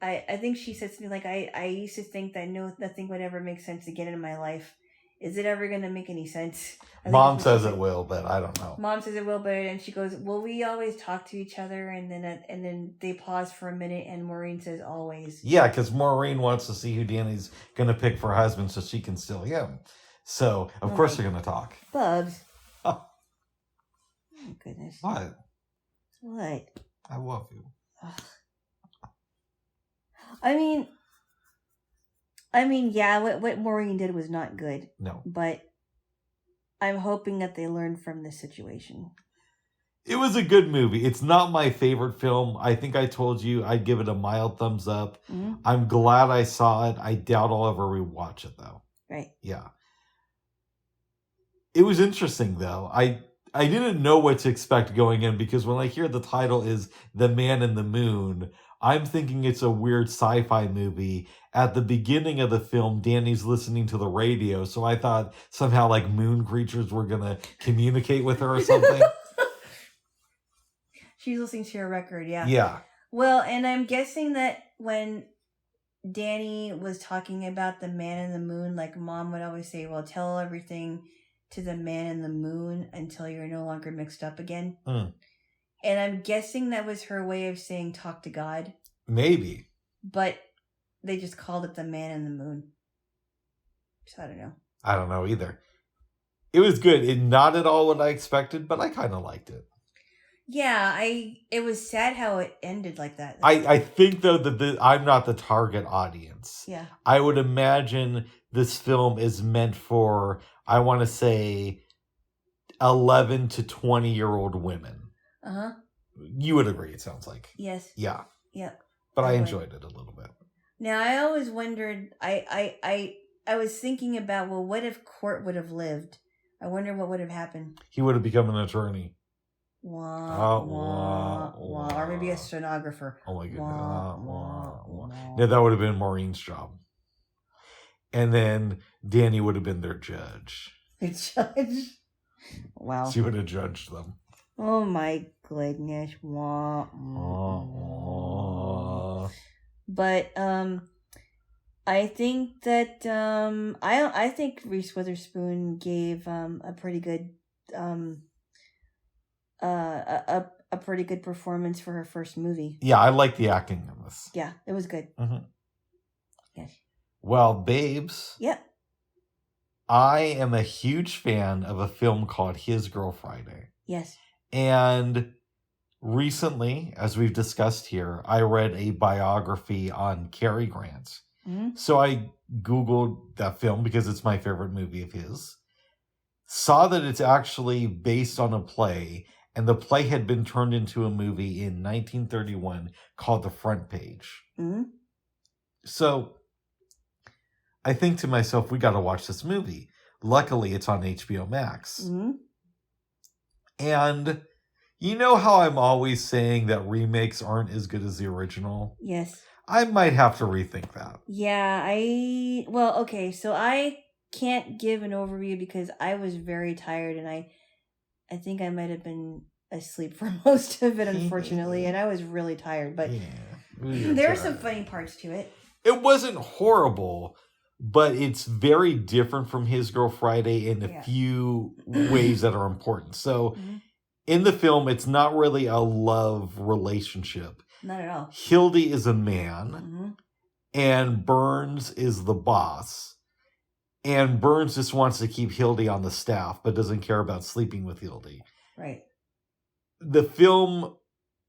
[SPEAKER 2] I think she said something like, I used to think that nothing would ever make sense again in my life. Is it ever going to make any sense?
[SPEAKER 1] Mom says it will, but I don't know.
[SPEAKER 2] Mom says it will, but and she goes, well, we always talk to each other, and then they pause for a minute, and Maureen says, always.
[SPEAKER 1] Yeah, because Maureen wants to see who Danny's going to pick for husband so she can steal him. So, of course they're going to talk.
[SPEAKER 2] Bubs.
[SPEAKER 1] Oh.
[SPEAKER 2] Oh, goodness.
[SPEAKER 1] What?
[SPEAKER 2] What?
[SPEAKER 1] I love you.
[SPEAKER 2] Ugh. I mean, yeah, what Maureen did was not good.
[SPEAKER 1] No.
[SPEAKER 2] But I'm hoping that they learn from this situation.
[SPEAKER 1] It was a good movie. It's not my favorite film. I think I told you I'd give it a mild thumbs up.
[SPEAKER 2] Mhm.
[SPEAKER 1] I'm glad I saw it. I doubt I'll ever rewatch it though.
[SPEAKER 2] Right.
[SPEAKER 1] Yeah. It was interesting though. I didn't know what to expect going in because when I hear the title is The Man in the Moon, I'm thinking it's a weird sci-fi movie. At the beginning of the film, Danny's listening to the radio, so I thought somehow like moon creatures were gonna communicate with her or something.
[SPEAKER 2] She's listening to a record, yeah.
[SPEAKER 1] Yeah.
[SPEAKER 2] Well, and I'm guessing that when Danny was talking about the man in the moon, like Mom would always say, well, tell everything to the man in the moon until you're no longer mixed up again.
[SPEAKER 1] Mm.
[SPEAKER 2] And I'm guessing that was her way of saying talk to God.
[SPEAKER 1] Maybe.
[SPEAKER 2] But they just called it the man in the moon. So I don't know.
[SPEAKER 1] I don't know either. It was good. It not at all what I expected, but I kind of liked it.
[SPEAKER 2] Yeah, it was sad how it ended like that.
[SPEAKER 1] I think, though, that I'm not the target audience.
[SPEAKER 2] Yeah.
[SPEAKER 1] I would imagine this film is meant for, I want to say, 11 to 20-year-old women.
[SPEAKER 2] Uh-huh.
[SPEAKER 1] You would agree, it sounds like.
[SPEAKER 2] Yes.
[SPEAKER 1] Yeah.
[SPEAKER 2] Yeah.
[SPEAKER 1] But I enjoyed it a little bit.
[SPEAKER 2] Now, I always wondered, I was thinking about, well, what if Court would have lived? I wonder what would have happened.
[SPEAKER 1] He would have become an attorney.
[SPEAKER 2] Wah, wah, wah. Or maybe a stenographer.
[SPEAKER 1] Oh my goodness.
[SPEAKER 2] Wah, wah, wah.
[SPEAKER 1] No, that would have been Maureen's job. And then Danny would have been their judge.
[SPEAKER 2] The judge? Wow.
[SPEAKER 1] She would have judged them.
[SPEAKER 2] Oh my goodness. Wah, wah, wah. But, I think that, I think Reese Witherspoon gave, a pretty good, a pretty good performance for her first movie.
[SPEAKER 1] Yeah, I like the acting in this.
[SPEAKER 2] Yeah, it was good.
[SPEAKER 1] Mm-hmm.
[SPEAKER 2] Yes.
[SPEAKER 1] Well, babes.
[SPEAKER 2] Yep.
[SPEAKER 1] I am a huge fan of a film called His Girl Friday.
[SPEAKER 2] Yes.
[SPEAKER 1] And recently, as we've discussed here, I read a biography on Cary Grant.
[SPEAKER 2] Mm-hmm.
[SPEAKER 1] So I Googled that film because it's my favorite movie of his. Saw that it's actually based on a play, and the play had been turned into a movie in 1931 called The Front Page.
[SPEAKER 2] Mm-hmm.
[SPEAKER 1] So I think to myself, we got to watch this movie. Luckily, it's on HBO Max.
[SPEAKER 2] Mm-hmm.
[SPEAKER 1] And you know how I'm always saying that remakes aren't as good as the original?
[SPEAKER 2] Yes.
[SPEAKER 1] I might have to rethink that.
[SPEAKER 2] Yeah, okay, so I can't give an overview because I was very tired and I think I might have been asleep for most of it, unfortunately, and I was really tired, but there are some funny parts to it.
[SPEAKER 1] It wasn't horrible, but it's very different from His Girl Friday in a few ways that are important. So in the film, it's not really a love relationship.
[SPEAKER 2] Not at all.
[SPEAKER 1] Hildy is a man, and Burns is the boss. And Burns just wants to keep Hildy on the staff, but doesn't care about sleeping with Hildy.
[SPEAKER 2] Right.
[SPEAKER 1] The film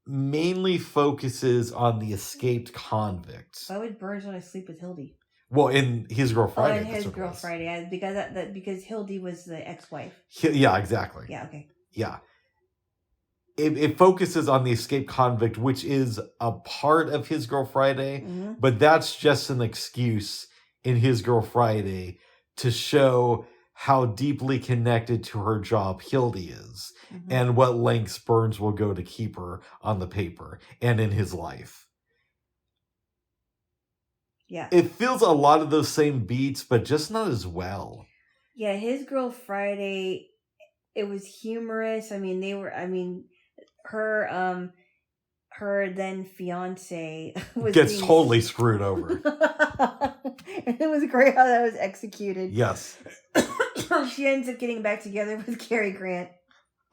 [SPEAKER 1] mainly focuses on the escaped convicts.
[SPEAKER 2] Why would Burns want to sleep with Hildy?
[SPEAKER 1] Well, in His Girl Friday.
[SPEAKER 2] Oh, in His Girl Friday. Because Hildy was the ex-wife.
[SPEAKER 1] Yeah, exactly.
[SPEAKER 2] Yeah, okay.
[SPEAKER 1] Yeah. It focuses on the escaped convict, which is a part of His Girl Friday, but that's just an excuse in His Girl Friday to show how deeply connected to her job Hildy is and what lengths Burns will go to keep her on the paper and in his life.
[SPEAKER 2] Yeah.
[SPEAKER 1] It feels a lot of those same beats, but just not as well.
[SPEAKER 2] Yeah, His Girl Friday, it was humorous. Her then fiance
[SPEAKER 1] gets totally screwed over.
[SPEAKER 2] It was great how that was executed.
[SPEAKER 1] Yes.
[SPEAKER 2] She ends up getting back together with Cary Grant.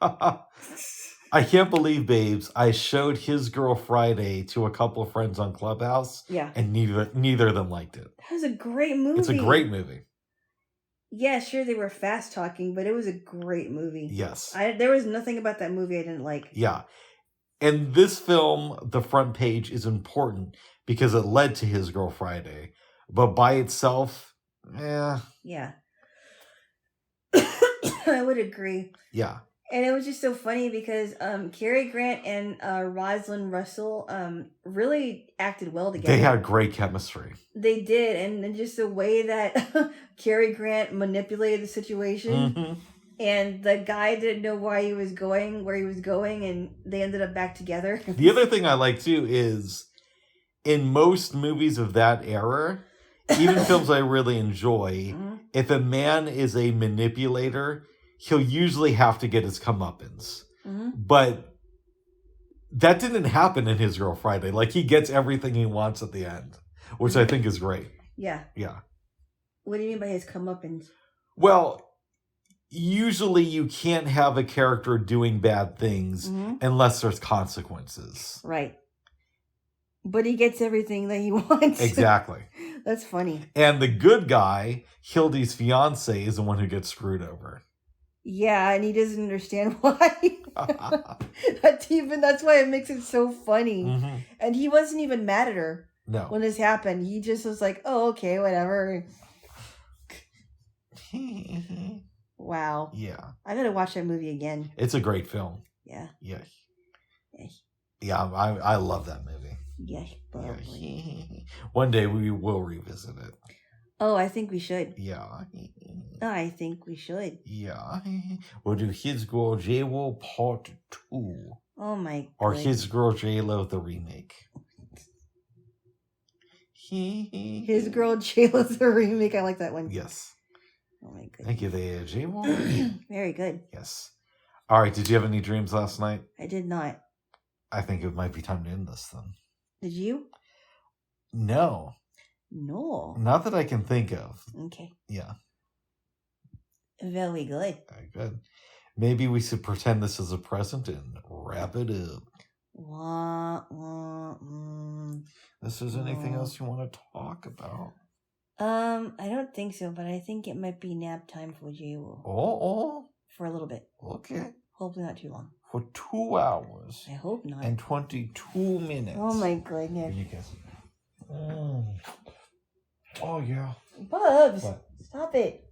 [SPEAKER 1] I can't believe, babes, I showed His Girl Friday to a couple of friends on Clubhouse.
[SPEAKER 2] Yeah.
[SPEAKER 1] And neither of them liked it.
[SPEAKER 2] That was a great movie.
[SPEAKER 1] It's a great movie.
[SPEAKER 2] Yeah, sure, they were fast talking, but it was a great movie.
[SPEAKER 1] Yes.
[SPEAKER 2] There was nothing about that movie I didn't like.
[SPEAKER 1] Yeah. And this film, The Front Page, is important because it led to His Girl Friday. But by itself,
[SPEAKER 2] Yeah. I would agree.
[SPEAKER 1] Yeah.
[SPEAKER 2] And it was just so funny because Cary Grant and Rosalind Russell really acted well together.
[SPEAKER 1] They had great chemistry.
[SPEAKER 2] They did, and then just the way that Cary Grant manipulated the situation,
[SPEAKER 1] Mm-hmm.
[SPEAKER 2] and the guy didn't know why he was going where he was going, and they ended up back together.
[SPEAKER 1] The other thing I like too is in most movies of that era, even films I really enjoy,
[SPEAKER 2] Mhm.
[SPEAKER 1] if a man is a manipulator, he'll usually have to get his comeuppance.
[SPEAKER 2] Mhm.
[SPEAKER 1] But that didn't happen in His Girl Friday. Like, he gets everything he wants at the end, which I think is great.
[SPEAKER 2] Yeah.
[SPEAKER 1] Yeah.
[SPEAKER 2] What do you mean by his comeuppance?
[SPEAKER 1] Well, usually you can't have a character doing bad things
[SPEAKER 2] Mhm.
[SPEAKER 1] unless there's consequences.
[SPEAKER 2] Right. But he gets everything that he wants.
[SPEAKER 1] Exactly.
[SPEAKER 2] That's funny.
[SPEAKER 1] And the good guy, Hildy's fiance, is the one who gets screwed over.
[SPEAKER 2] Yeah, and he doesn't understand why. That's why it makes it so funny.
[SPEAKER 1] Mm-hmm.
[SPEAKER 2] And he wasn't even mad at her
[SPEAKER 1] No.
[SPEAKER 2] when this happened. He just was like, "Oh, okay, whatever." Wow.
[SPEAKER 1] Yeah.
[SPEAKER 2] I gotta watch that movie again.
[SPEAKER 1] It's a great film.
[SPEAKER 2] Yeah.
[SPEAKER 1] Yeah.
[SPEAKER 2] Yes.
[SPEAKER 1] Yeah, I love that movie.
[SPEAKER 2] Yes, probably.
[SPEAKER 1] Yeah. One day we will revisit it.
[SPEAKER 2] Oh, I think we should.
[SPEAKER 1] Yeah.
[SPEAKER 2] I think we should.
[SPEAKER 1] Yeah. We'll do His Girl Jaylo Part 2.
[SPEAKER 2] Oh my
[SPEAKER 1] Or
[SPEAKER 2] goodness.
[SPEAKER 1] His Girl Jaylo the remake.
[SPEAKER 2] His Girl Jaylo's the remake. I like that one.
[SPEAKER 1] Yes.
[SPEAKER 2] Oh my goodness.
[SPEAKER 1] Thank you there, Jaylo.
[SPEAKER 2] Very good.
[SPEAKER 1] Yes. All right, did you have any dreams last night?
[SPEAKER 2] I did not.
[SPEAKER 1] I think it might be time to end this then.
[SPEAKER 2] Did you?
[SPEAKER 1] No.
[SPEAKER 2] No.
[SPEAKER 1] Not that I can think of.
[SPEAKER 2] Okay.
[SPEAKER 1] Yeah.
[SPEAKER 2] Very good.
[SPEAKER 1] Very good. Maybe we should pretend this is a present and wrap it up.
[SPEAKER 2] Wah, wah, mm.
[SPEAKER 1] This is anything else you want to talk about?
[SPEAKER 2] I don't think so, but I think it might be nap time for you.
[SPEAKER 1] Oh,
[SPEAKER 2] For a little bit.
[SPEAKER 1] okay.
[SPEAKER 2] Hopefully not too long.
[SPEAKER 1] For 2 hours
[SPEAKER 2] I hope not.
[SPEAKER 1] and 22 minutes.
[SPEAKER 2] Oh my
[SPEAKER 1] Can
[SPEAKER 2] goodness.
[SPEAKER 1] you kiss? Oh, yeah.
[SPEAKER 2] Bubs,
[SPEAKER 1] What?
[SPEAKER 2] stop it.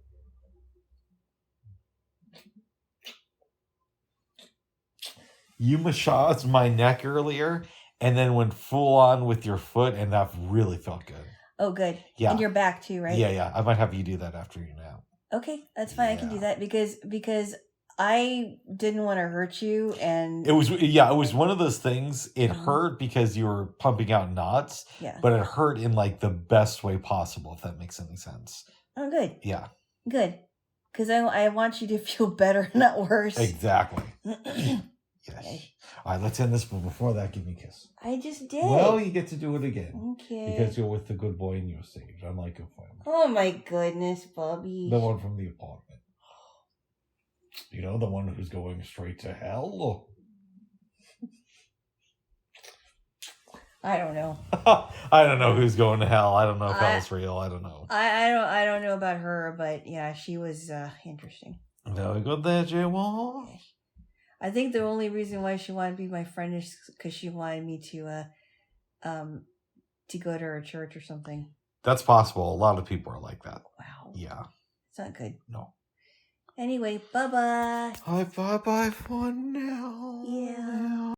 [SPEAKER 1] You massaged my neck earlier and then went full on with your foot, and that really felt good.
[SPEAKER 2] Oh, good.
[SPEAKER 1] Yeah.
[SPEAKER 2] And your back too, right?
[SPEAKER 1] Yeah. I might have you do that after you nap.
[SPEAKER 2] Okay, that's fine. I can do
[SPEAKER 1] Yeah.
[SPEAKER 2] that because I didn't want to hurt you, and
[SPEAKER 1] It was one of those things. It
[SPEAKER 2] Mhm.
[SPEAKER 1] hurt because you were pumping out knots,
[SPEAKER 2] yeah.
[SPEAKER 1] but it hurt in like the best way possible, if that makes any sense.
[SPEAKER 2] Oh, good,
[SPEAKER 1] Yeah,
[SPEAKER 2] good. Because I want you to feel better, not worse.
[SPEAKER 1] exactly.
[SPEAKER 2] I
[SPEAKER 1] Yes. All right, let's end this, but before that, give me a kiss.
[SPEAKER 2] just did.
[SPEAKER 1] Well, you get to do it again.
[SPEAKER 2] Okay.
[SPEAKER 1] Because you're with the good boy in your stage, unlike your friend.
[SPEAKER 2] Oh my goodness, Bubby.
[SPEAKER 1] The one from the apartment. You know, the one who's going straight to hell?
[SPEAKER 2] I don't know.
[SPEAKER 1] I don't know who's going to hell. I don't know if hell's real. I don't know.
[SPEAKER 2] I don't know about her, but yeah, she was interesting.
[SPEAKER 1] Very good there, J1.
[SPEAKER 2] I think the only reason why she wanted to be my friend is because she wanted me to go to her church or something.
[SPEAKER 1] That's possible. A lot of people are like that.
[SPEAKER 2] Wow.
[SPEAKER 1] Yeah.
[SPEAKER 2] It's not good.
[SPEAKER 1] No.
[SPEAKER 2] Anyway, bye-bye.
[SPEAKER 1] Bye-bye for now.
[SPEAKER 2] Yeah.